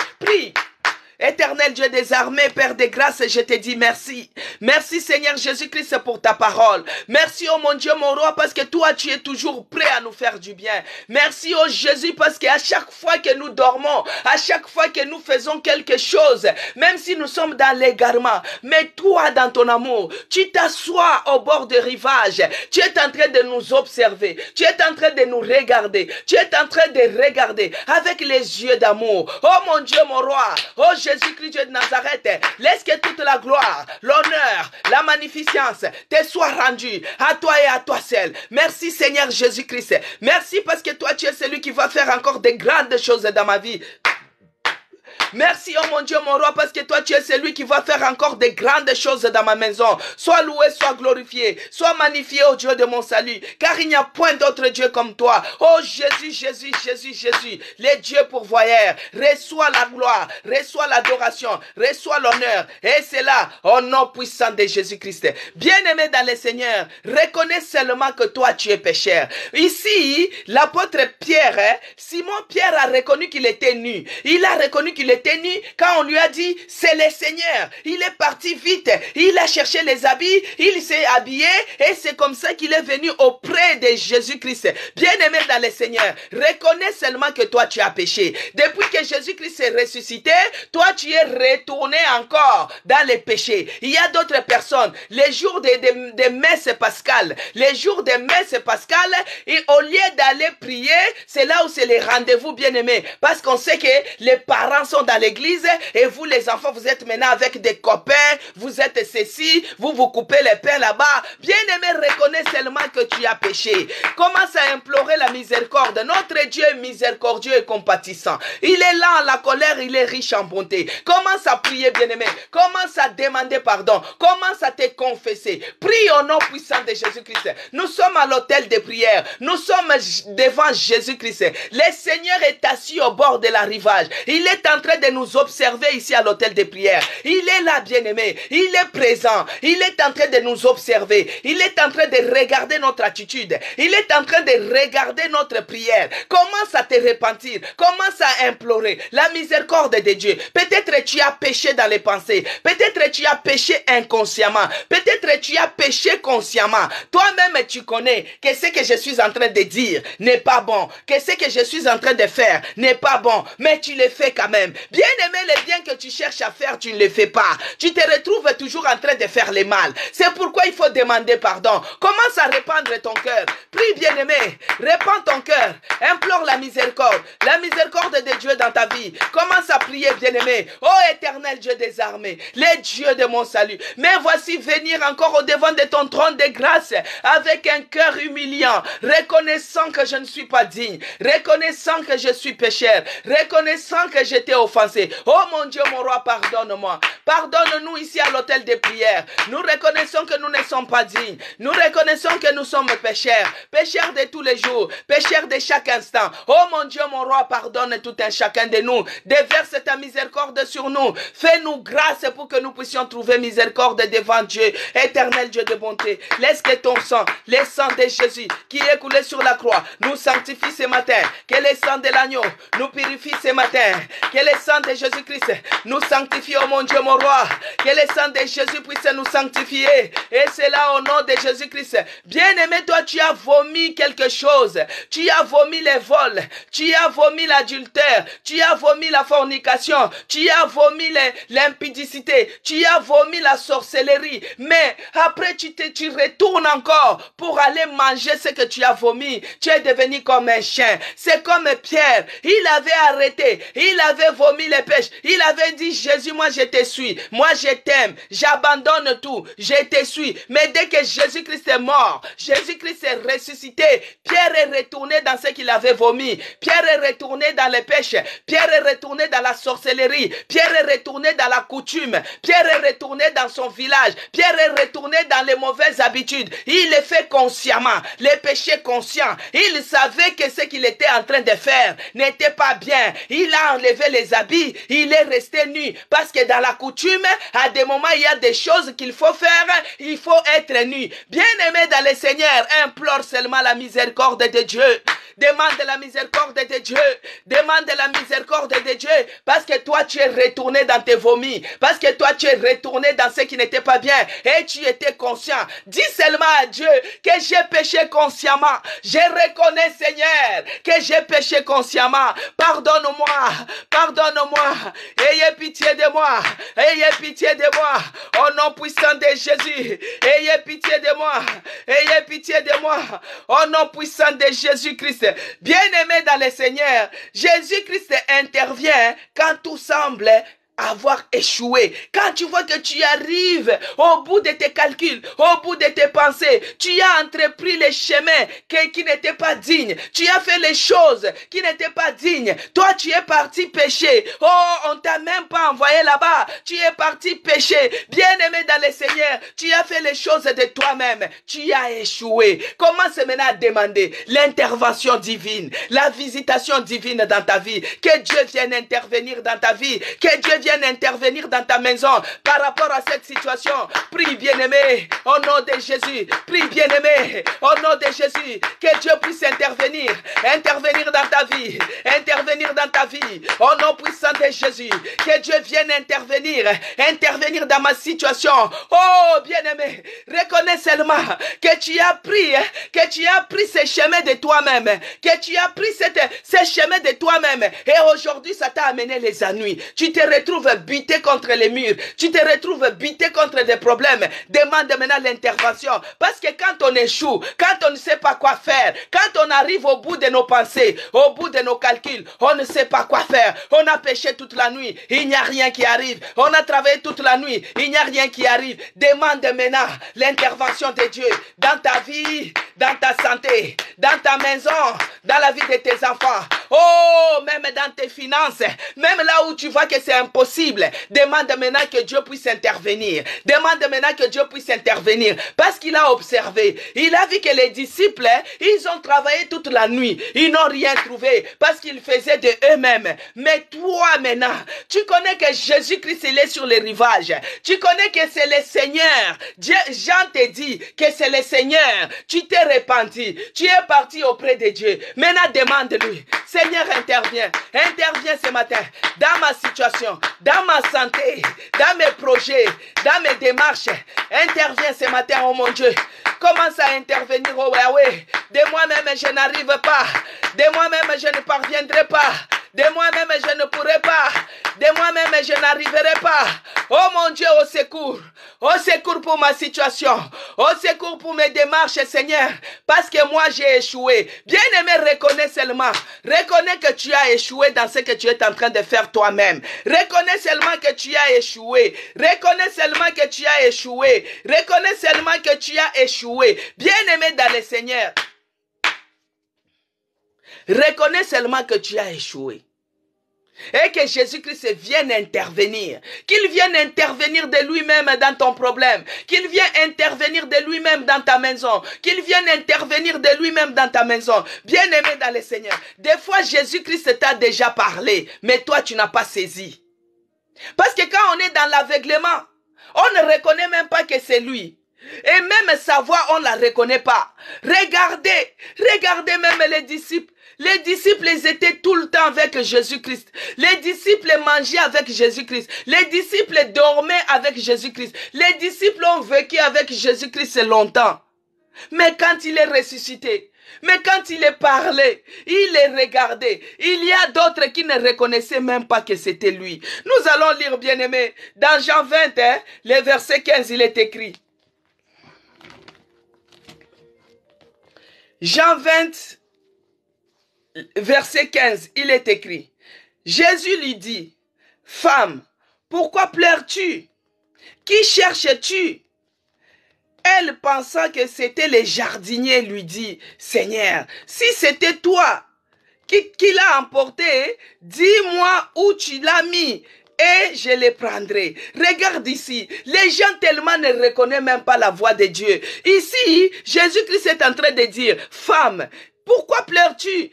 Éternel Dieu des armées, Père des grâces, je te dis merci. Merci Seigneur Jésus-Christ pour ta parole. Merci oh mon Dieu, mon roi, parce que toi tu es toujours prêt à nous faire du bien. Merci oh Jésus, parce qu'à chaque fois que nous dormons, à chaque fois que nous faisons quelque chose, même si nous sommes dans l'égarement, mais toi dans ton amour, tu t'assois au bord du rivage. Tu es en train de nous observer. Tu es en train de nous regarder. Tu es en train de regarder avec les yeux d'amour. Oh mon Dieu, mon roi. Oh Jésus-Christ, Dieu de Nazareth, laisse que toute la gloire, l'honneur, la magnificence te soit rendue à toi et à toi seul. Merci Seigneur Jésus-Christ. Merci parce que toi tu es celui qui va faire encore de grandes choses dans ma vie. Merci, oh mon Dieu, mon roi, parce que toi, tu es celui qui va faire encore de grandes choses dans ma maison. Sois loué, sois glorifié, sois magnifié, oh Dieu de mon salut, car il n'y a point d'autre Dieu comme toi. Oh Jésus, les dieux pourvoyeurs, reçois la gloire, reçois l'adoration, reçois l'honneur, et c'est là, au nom puissant de Jésus-Christ. Bien-aimé dans le Seigneur, reconnais seulement que toi, tu es pécheur. Ici, l'apôtre Pierre, Simon-Pierre a reconnu qu'il était nu. Il a reconnu qu'il était nu quand on lui a dit c'est le Seigneur. Il est parti vite, il a cherché les habits, il s'est habillé et c'est comme ça qu'il est venu auprès de Jésus-Christ. Bien-aimé dans le Seigneur, reconnais seulement que toi tu as péché. Depuis que Jésus-Christ est ressuscité, toi tu es retourné encore dans les péchés. Il y a d'autres personnes, les jours de messe pascale, et au lieu d'aller prier, c'est là où c'est les rendez-vous, bien-aimés, parce qu'on sait que les parents sont dans l'église et vous les enfants vous êtes maintenant avec des copains, vous êtes ceci, vous coupez les pains là-bas. Bien-aimé, reconnais seulement que tu as péché. Commence à implorer la miséricorde. Notre Dieu est miséricordieux et compatissant. Il est lent à la colère, il est riche en bonté. Commence à prier, bien-aimé. Commence à demander pardon. Commence à te confesser. Prie au nom puissant de Jésus-Christ. Nous sommes à l'autel des prières. Nous sommes devant Jésus-Christ. Le Seigneur est assis au bord de la rivage. Il est en train de nous observer ici à l'autel des prières. Il est là, bien-aimé. Il est présent. Il est en train de nous observer. Il est en train de regarder notre attitude. Il est en train de regarder notre prière. Commence à te repentir. Commence à implorer la miséricorde de Dieu. Peut-être tu as péché dans les pensées. Peut-être tu as péché inconsciemment. Peut-être tu as péché consciemment. Toi-même, tu connais que ce que je suis en train de dire n'est pas bon. Que ce que je suis en train de faire n'est pas bon. Mais tu le fais quand même. Bien aimé, le bien que tu cherches à faire, tu ne le fais pas. Tu te retrouves toujours en train de faire le mal. C'est pourquoi il faut demander pardon. Commence à répandre ton cœur. Prie, bien-aimé. Répands ton cœur. Implore la miséricorde. La miséricorde de Dieu dans ta vie. Commence à prier, bien-aimé. Ô éternel Dieu des armées, les dieux de mon salut. Mais voici venir encore au devant de ton trône de grâce avec un cœur humiliant, reconnaissant que je ne suis pas digne, reconnaissant que je suis pécheur, reconnaissant que j'étais offensé. Oh mon Dieu, mon roi, pardonne-moi. Pardonne-nous ici à l'autel des prières. Nous reconnaissons que nous ne sommes pas dignes. Nous reconnaissons que nous sommes pécheurs. Pécheurs de tous les jours. Pécheurs de chaque instant. Oh mon Dieu, mon roi, pardonne tout un chacun de nous. Déverse ta miséricorde sur nous. Fais-nous grâce pour que nous puissions trouver miséricorde devant Dieu. Éternel Dieu de bonté. Laisse que ton sang, le sang de Jésus qui est coulé sur la croix, nous sanctifie ce matin. Que le sang de l'agneau nous purifie ce matin. Que le sang de Jésus-Christ nous sanctifie, oh mon Dieu, mon roi. Que le sang de Jésus puisse nous sanctifier. Et c'est là au nom de Jésus-Christ. Bien-aimé, toi, tu as vomi quelque chose. Tu as vomi les vols. Tu as vomi l'adultère. Tu as vomi la fornication. Tu as vomi l'impudicité. Tu as vomi la sorcellerie. Mais après, tu retournes encore pour aller manger ce que tu as vomi. Tu es devenu comme un chien. C'est comme Pierre. Il avait arrêté. Il avait vomi les pêches. Il avait dit, Jésus, moi je te suis. Moi je t'aime. J'abandonne tout. Je te suis. Mais dès que Jésus-Christ est mort, Jésus-Christ est ressuscité, Pierre est retourné dans ce qu'il avait vomi. Pierre est retourné dans les pêches. Pierre est retourné dans la sorcellerie. Pierre est retourné dans la coutume. Pierre est retourné dans son village. Pierre est retourné dans les mauvaises habitudes. Il le fait consciemment. Les péchés conscients. Il savait que ce qu'il était en train de faire n'était pas bien. Il a enlevé les habits. Il est resté nu. Parce que dans la coutume, à des moments, il y a des choses qu'il faut faire. Il faut être nu. Bien-aimé dans le Seigneur, implore seulement la miséricorde de Dieu. Demande la miséricorde de Dieu. Demande la miséricorde de Dieu. Parce que toi, tu es retourné dans tes vomis. Parce que toi, tu es retourné dans ce qui n'était pas bien. Et tu étais conscient. Dis seulement à Dieu que j'ai péché consciemment. Je reconnais, Seigneur, que j'ai péché consciemment. Pardonne-moi. Pardonne-moi. Ayez pitié de moi. Ayez pitié de moi. Au nom puissant de Jésus. Ayez pitié de moi. Ayez pitié de moi. Au nom puissant de Jésus-Christ. Bien-aimé dans le Seigneur, Jésus-Christ intervient quand tout semble avoir échoué. Quand tu vois que tu arrives au bout de tes calculs, au bout de tes pensées, tu as entrepris les chemins qui n'étaient pas dignes. Tu as fait les choses qui n'étaient pas dignes. Toi, tu es parti pécher. Oh, on t'a même pas envoyé là-bas. Tu es parti pécher. Bien-aimé dans le Seigneur, tu as fait les choses de toi-même. Tu as échoué. Commence maintenant à demander l'intervention divine, la visitation divine dans ta vie. Que Dieu vienne intervenir dans ta vie. Que Dieu vienne intervenir dans ta maison par rapport à cette situation. Prie, bien-aimé, au nom de Jésus. Prie, bien-aimé, au nom de Jésus. Que Dieu puisse intervenir. Intervenir dans ta vie. Intervenir dans ta vie. Au nom puissant de Jésus. Que Dieu vienne intervenir. Intervenir dans ma situation. Oh, bien-aimé, reconnais seulement que tu as pris ce chemin de toi-même. Que tu as pris ce chemin de toi-même. Et aujourd'hui, ça t'a amené les ennuis. Tu te retrouves buté contre les murs. Tu te retrouves buté contre des problèmes. Demande maintenant l'intervention. Parce que quand on échoue, quand on ne sait pas quoi faire, quand on arrive au bout de nos pensées, au bout de nos calculs, on ne sait pas quoi faire. On a péché toute la nuit. Il n'y a rien qui arrive. On a travaillé toute la nuit. Il n'y a rien qui arrive. Demande maintenant l'intervention de Dieu dans ta vie, dans ta santé, dans ta maison, dans la vie de tes enfants. Oh, même dans tes finances, même là où tu vois que c'est impossible, demande maintenant que Dieu puisse intervenir. Demande maintenant que Dieu puisse intervenir. Parce qu'il a observé. Il a vu que les disciples, ils ont travaillé toute la nuit. Ils n'ont rien trouvé parce qu'ils faisaient de eux-mêmes. Mais toi maintenant, tu connais que Jésus-Christ, il est sur les rivages. Tu connais que c'est le Seigneur. Jean te dit que c'est le Seigneur. Tu t'es repenti. Tu es parti auprès de Dieu. Maintenant, demande-lui. Seigneur, interviens. Interviens ce matin dans ma situation, dans ma santé, dans mes projets, dans mes démarches. Interviens ce matin, oh mon Dieu. Commence à intervenir, oh Yahweh. De moi-même, je n'arrive pas. De moi-même, je ne parviendrai pas. De moi-même, je ne pourrai pas. De moi-même, je n'arriverai pas. Oh mon Dieu, au secours. Au secours pour ma situation. Au secours pour mes démarches, Seigneur. Parce que moi, j'ai échoué. Bien-aimé, reconnais seulement. Reconnais que tu as échoué dans ce que tu es en train de faire toi-même. Reconnais seulement que tu as échoué. Reconnais seulement que tu as échoué. Reconnais seulement que tu as échoué. Bien-aimé dans le Seigneur. Reconnais seulement que tu as échoué. Et que Jésus-Christ vienne intervenir. Qu'il vienne intervenir de lui-même dans ton problème. Qu'il vienne intervenir de lui-même dans ta maison. Qu'il vienne intervenir de lui-même dans ta maison. Bien-aimé dans le Seigneur. Des fois, Jésus-Christ t'a déjà parlé. Mais toi, tu n'as pas saisi. Parce que quand on est dans l'aveuglement, on ne reconnaît même pas que c'est lui. Et même sa voix, on ne la reconnaît pas. Regardez même les disciples. Les disciples, ils étaient tout le temps avec Jésus-Christ. Les disciples mangeaient avec Jésus-Christ. Les disciples dormaient avec Jésus-Christ. Les disciples ont vécu avec Jésus-Christ longtemps. Mais quand il est ressuscité, mais quand il est parlé, il est regardé. Il y a d'autres qui ne reconnaissaient même pas que c'était lui. Nous allons lire, bien-aimés, dans Jean 20, le verset 15, il est écrit. Jean 20, verset 15, il est écrit. Jésus lui dit, « Femme, pourquoi pleures-tu? Qui cherches-tu » Elle, pensant que c'était le jardinier, lui dit, « Seigneur, si c'était toi qui l'as emporté, dis-moi où tu l'as mis. Et je les prendrai. » Regarde ici. Les gens tellement ne reconnaissent même pas la voix de Dieu. Ici, Jésus-Christ est en train de dire, « Femme, pourquoi pleures-tu? »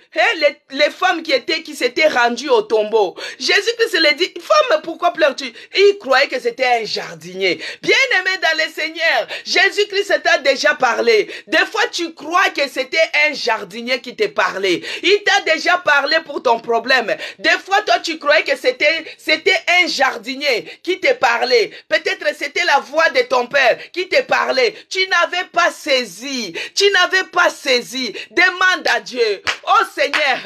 Les femmes qui s'étaient rendues au tombeau. Jésus-Christ leur dit, « Femme, pourquoi pleures-tu? » Et il croyait que c'était un jardinier. Bien-aimé dans le Seigneur, Jésus-Christ t'a déjà parlé. Des fois, tu crois que c'était un jardinier qui t'a parlé. Il t'a déjà parlé pour ton problème. Des fois, toi, tu croyais que c'était un jardinier qui t'a parlé. Peut-être c'était la voix de ton père qui t'a parlé. Tu n'avais pas saisi. Tu n'avais pas saisi. Demande à Dieu, oh Seigneur,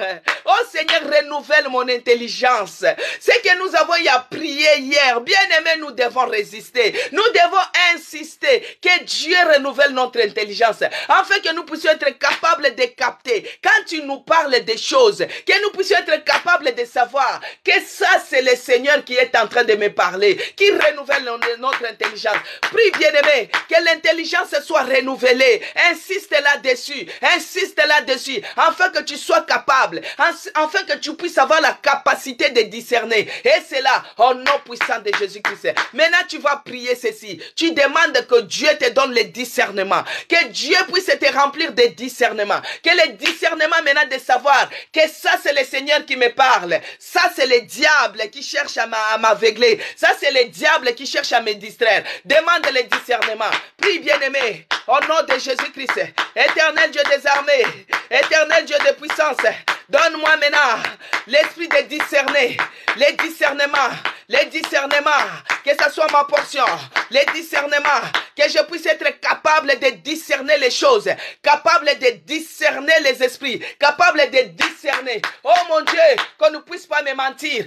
renouvelle mon intelligence. Ce que nous avons eu à prier hier, bien aimé, nous devons résister. Nous devons insister que Dieu renouvelle notre intelligence, afin que nous puissions être capables de capter. Quand tu nous parles des choses, que nous puissions être capables de savoir que ça, c'est le Seigneur qui est en train de me parler, qui renouvelle notre intelligence. Prie, bien aimé, que l'intelligence soit renouvelée. Insiste là-dessus. Insiste là-dessus. Afin que tu sois capable, afin que tu puisses avoir la capacité de discerner. Et c'est là, au nom puissant de Jésus-Christ. Maintenant, tu vas prier ceci. Tu demandes que Dieu te donne le discernement. Que Dieu puisse te remplir de discernement. Que le discernement maintenant de savoir que ça, c'est le Seigneur qui me parle. Ça, c'est le diable qui cherche à m'aveugler. Ça, c'est le diable qui cherche à me distraire. Demande le discernement. Prie, bien-aimé, au nom de Jésus-Christ. Éternel Dieu des armées, Éternel Dieu de puissance, donne-moi maintenant l'esprit de discerner, les discernements, que ce soit ma portion, les discernements, que je puisse être capable de discerner les choses, capable de discerner les esprits, capable de discerner. Oh mon Dieu, qu'on ne puisse pas me mentir,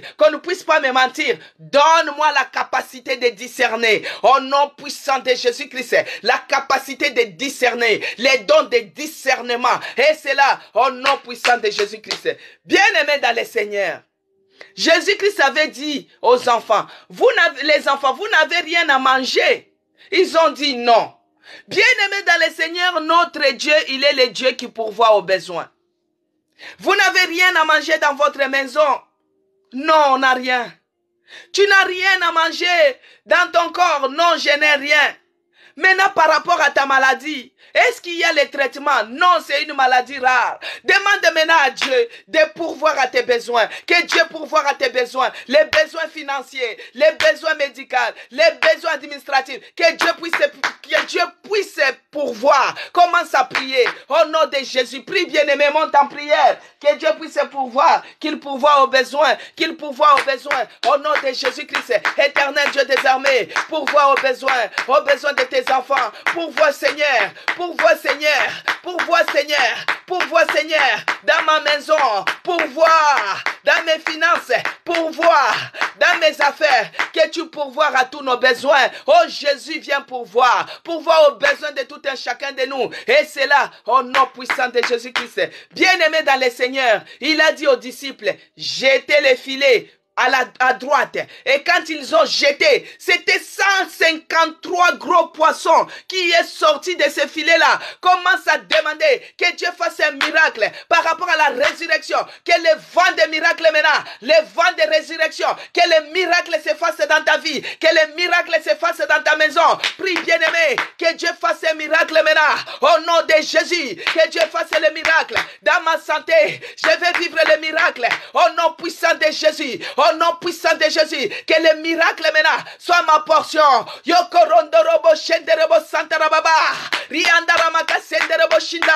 Donne-moi la capacité de discerner, au nom puissant de Jésus-Christ, la capacité de discerner, les dons de discernement. Et c'est là, au nom puissant de Jésus-Christ. Bien-aimés dans le Seigneur, Jésus-Christ avait dit aux enfants, les enfants, vous n'avez rien à manger. Ils ont dit non. Bien-aimés dans le Seigneur, notre Dieu, il est le Dieu qui pourvoit aux besoins. Vous n'avez rien à manger dans votre maison. Non, on n'a rien. Tu n'as rien à manger dans ton corps. Non, je n'ai rien. Maintenant, par rapport à ta maladie, est-ce qu'il y a les traitements? Non, c'est une maladie rare. Demande maintenant à Dieu de pourvoir à tes besoins. Que Dieu pourvoie à tes besoins. Les besoins financiers, les besoins médicaux, les besoins administratifs. Que Dieu puisse pourvoir. Commence à prier. Au nom de Jésus, prie bien-aimé, monte en prière. Que Dieu puisse pourvoir. Qu'il pourvoie aux besoins. Qu'il pourvoie aux besoins. Au nom de Jésus-Christ, éternel Dieu des armées, pourvoie aux besoins de tes enfants. Pourvoie Seigneur, pourvoie Seigneur, pourvoie Seigneur, pourvoie Seigneur, dans ma maison, pourvoie dans mes finances, pourvoir, dans mes affaires, que tu pourvoies à tous nos besoins. Oh Jésus, viens pourvoir aux besoins de tout un chacun de nous. Et c'est là, au nom puissant de Jésus-Christ. Bien-aimé dans le Seigneur, il a dit aux disciples, jetez les filets à droite. Et quand ils ont jeté, c'était 153 gros poissons qui est sorti de ce filet-là. Commence à demander que Dieu fasse un miracle par rapport à la résurrection. Que le vent des miracles maintenant, le vent de résurrection, que le miracle se fasse dans ta vie, que le miracle se fasse dans ta maison. Prie bien-aimé, que Dieu fasse un miracle maintenant. Au nom de Jésus, que Dieu fasse le miracle. Dans ma santé, je vais vivre le miracle. Au nom puissant de Jésus. Au nom puissant de Jésus, que le miracle maintenant soit ma portion. Yokorondorobo shenderebo santarababa. Riandaramaka senderebo shinda.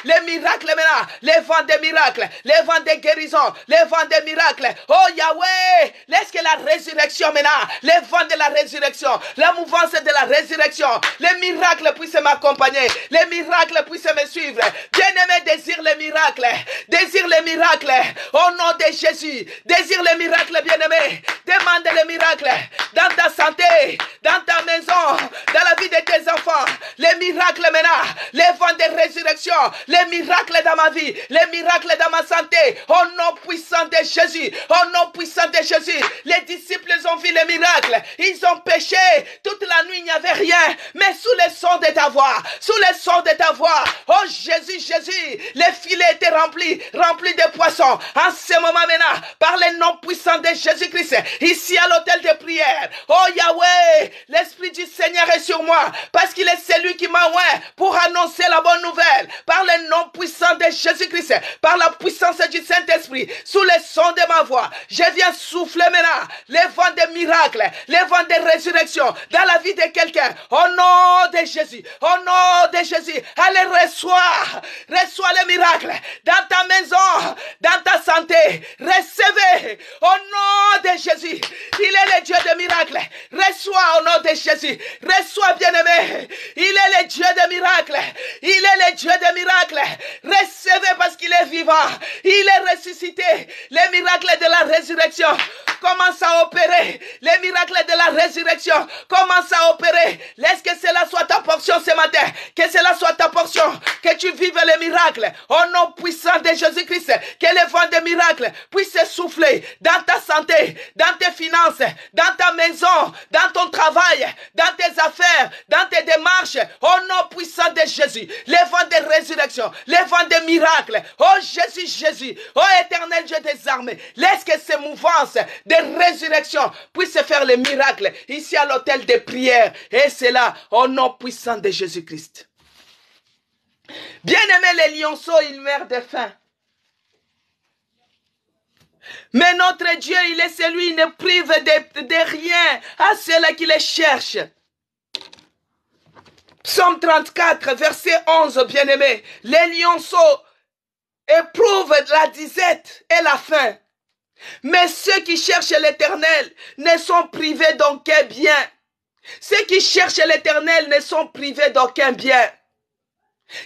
Le miracle maintenant, les vents des miracles, les vents de guérison, les vents des miracles. Oh Yahweh, laisse que la résurrection maintenant, les vents de la résurrection, la mouvance de la résurrection, les miracles puissent m'accompagner, les miracles puissent me suivre. Bien-aimé, désire les miracles, désire les miracles. Au nom de Jésus, désire les miracles. Bien-aimé, demande les miracles dans ta santé, dans ta maison, dans la vie de tes enfants. Les miracles maintenant, les vents de résurrection, les miracles dans ma vie, les miracles dans ma santé. Au nom puissant de Jésus, au nom puissant de Jésus. Les disciples ont vu les miracles. Ils ont péché. Toute la nuit, il n'y avait rien. Mais sous le son de ta voix, sous le son de ta voix, oh Jésus, Jésus, les filets étaient remplis de poissons. En ce moment maintenant, par le nom puissant de Jésus-Christ, ici à l'hôtel de prière. Oh Yahweh, l'Esprit du Seigneur est sur moi, parce qu'il est celui qui m'a oint pour annoncer la bonne nouvelle. Par le nom puissant de Jésus-Christ, par la puissance du Saint-Esprit, sous le son de ma voix, je viens souffler maintenant les vents de miracles, les vents de résurrection dans la vie de quelqu'un. Au nom de Jésus, au nom de Jésus, allez reçois les miracles dans ta maison, dans ta santé. Recevez au nom de Jésus. Il est le Dieu de miracles. Reçois au nom de Jésus. Reçois, bien-aimé. Il est le Dieu de miracles. Il est le Dieu de miracles. Recevez parce qu'il est vivant. Il est ressuscité. Les miracles de la résurrection commencent à opérer. Les miracles de la résurrection commencent à opérer. Laisse que cela soit ta portion ce matin. Que cela soit ta portion. Que tu vives les miracles. Au nom puissant de Jésus-Christ. Que les vents des miracles puissent souffler dans ta santé, dans tes finances, dans ta maison, dans ton travail, dans tes affaires, dans tes démarches. Au nom puissant de Jésus. Les vents de résurrection. Les vents de miracles. Oh Jésus, Jésus. Oh éternel Dieu des armées. Laisse que ces mouvances de résurrection puissent faire les miracles ici à l'hôtel de prière. Et c'est là, au nom puissant de Jésus-Christ. Bien-aimés, les lionceaux, ils meurent de faim. Mais notre Dieu, il est celui qui ne prive de rien à ceux-là qui les cherchent. Psaume 34, verset 11, bien-aimés. Les lionceaux éprouvent la disette et la faim. Mais ceux qui cherchent l'Éternel ne sont privés d'aucun bien. Ceux qui cherchent l'Éternel ne sont privés d'aucun bien.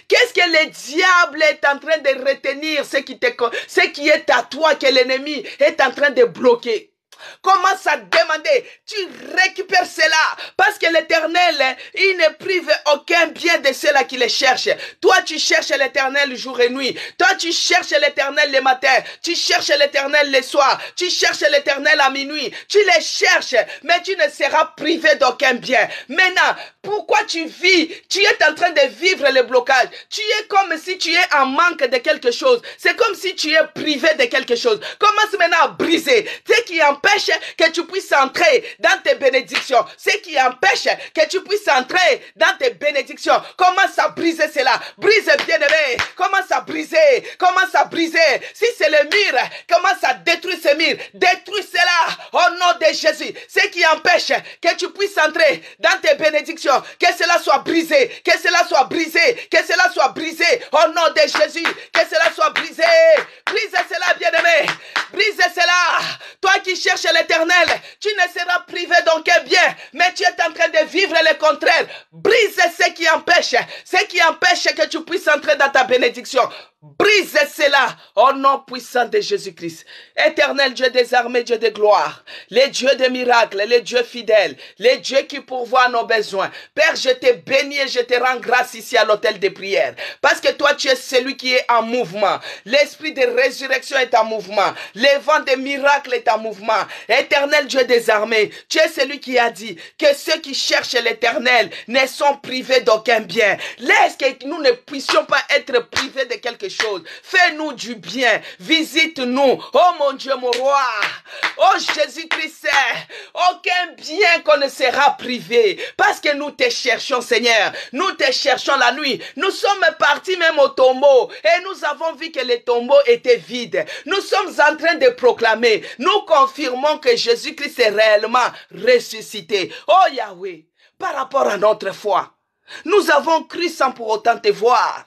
Qu'est-ce que le diable est en train de retenir, ce qui est à toi que l'ennemi est en train de bloquer? Commence à demander, tu récupères cela, parce que l'Éternel, il ne prive aucun bien de ceux-là qui les cherchent. Toi, tu cherches l'Éternel jour et nuit. Toi, tu cherches l'Éternel le matin. Tu cherches l'Éternel le soir. Tu cherches l'Éternel à minuit. Tu les cherches, mais tu ne seras privé d'aucun bien. Maintenant, pourquoi tu vis? Tu es en train de vivre le blocage. Tu es comme si tu es en manque de quelque chose. C'est comme si tu es privé de quelque chose. Commence maintenant à briser ce qui empêche que tu puisses entrer dans tes bénédictions. Ce qui empêche que tu puisses entrer dans tes bénédictions. Commence à briser cela. Brise, bien-aimé. Commence à briser. Commence à briser. Si c'est le mur, commence à détruire ce mur. Détruis cela au nom de Jésus. Ce qui empêche que tu puisses entrer dans tes bénédictions. Que cela soit brisé. Que cela soit brisé. Que cela soit brisé au nom de Jésus. Que cela soit brisé. Brise cela, bien-aimé. Brise cela. Toi qui cherches l'Éternel, tu ne seras privé d'aucun bien, mais tu es en train de vivre le contraire. Brise ce qui empêche que tu puisses entrer dans ta bénédiction. Brise cela au nom puissant de Jésus-Christ. Éternel Dieu des armées, Dieu de gloire, les dieux des miracles, les dieux fidèles, les dieux qui pourvoient nos besoins. Père, je te bénis et je te rends grâce ici à l'autel des prières. Parce que toi, tu es celui qui est en mouvement. L'esprit de résurrection est en mouvement. Le vent des miracles est en mouvement. Éternel Dieu des armées, tu es celui qui a dit que ceux qui cherchent l'éternel ne sont privés d'aucun bien. Laisse que nous ne puissions pas être privés de quelque chose. Fais-nous du bien. Visite-nous. Oh mon Dieu, mon roi. Oh Jésus-Christ, aucun bien qu'on ne sera privé. Parce que nous te cherchons, Seigneur. Nous te cherchons la nuit. Nous sommes partis même au tombeau. Et nous avons vu que le tombeau était vide. Nous sommes en train de proclamer. Nous confirmons que Jésus-Christ est réellement ressuscité. Oh Yahweh, par rapport à notre foi, nous avons cru sans pour autant te voir.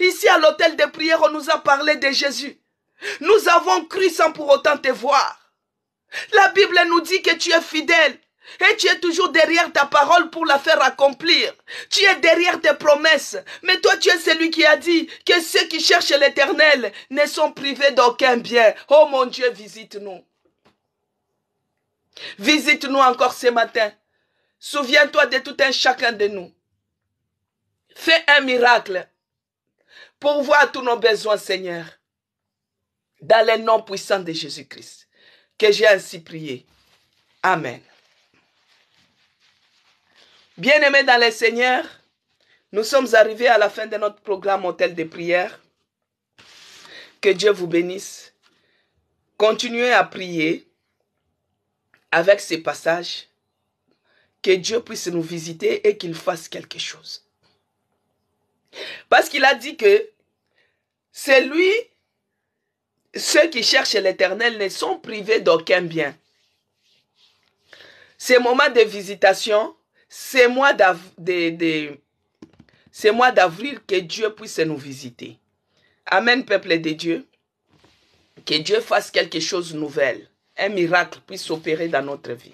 Ici à l'hôtel de prière, on nous a parlé de Jésus. Nous avons cru sans pour autant te voir. La Bible nous dit que tu es fidèle et tu es toujours derrière ta parole pour la faire accomplir. Tu es derrière tes promesses. Mais toi, tu es celui qui a dit que ceux qui cherchent l'éternel ne sont privés d'aucun bien. Oh mon Dieu, visite-nous. Visite-nous encore ce matin. Souviens-toi de tout un chacun de nous. Fais un miracle. Pourvois tous nos besoins, Seigneur. Dans le nom puissant de Jésus-Christ. Que j'ai ainsi prié. Amen. Bien-aimés dans le Seigneur, nous sommes arrivés à la fin de notre programme Hôtel de prière. Que Dieu vous bénisse. Continuez à prier avec ces passages. Que Dieu puisse nous visiter et qu'il fasse quelque chose. Parce qu'il a dit que c'est lui, ceux qui cherchent l'éternel ne sont privés d'aucun bien. Ces moments de visitation, ces mois d'avril, que Dieu puisse nous visiter. Amen, peuple de Dieu. Que Dieu fasse quelque chose de nouvel. Un miracle puisse s'opérer dans notre vie.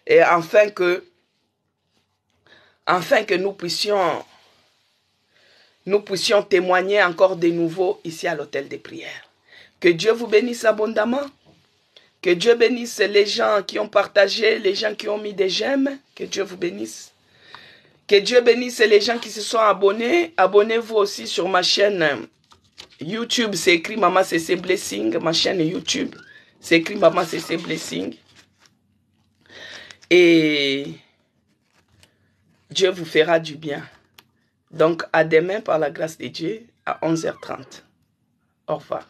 Et afin que nous puissions témoigner encore de nouveau ici à l'hôtel des prières. Que Dieu vous bénisse abondamment. Que Dieu bénisse les gens qui ont partagé, les gens qui ont mis des j'aime. Que Dieu vous bénisse. Que Dieu bénisse les gens qui se sont abonnés. Abonnez-vous aussi sur ma chaîne YouTube. C'est écrit Maman CC Blessing. Ma chaîne YouTube. C'est écrit Maman CC Blessing. Et Dieu vous fera du bien. Donc, à demain par la grâce de Dieu à 11h30. Au revoir.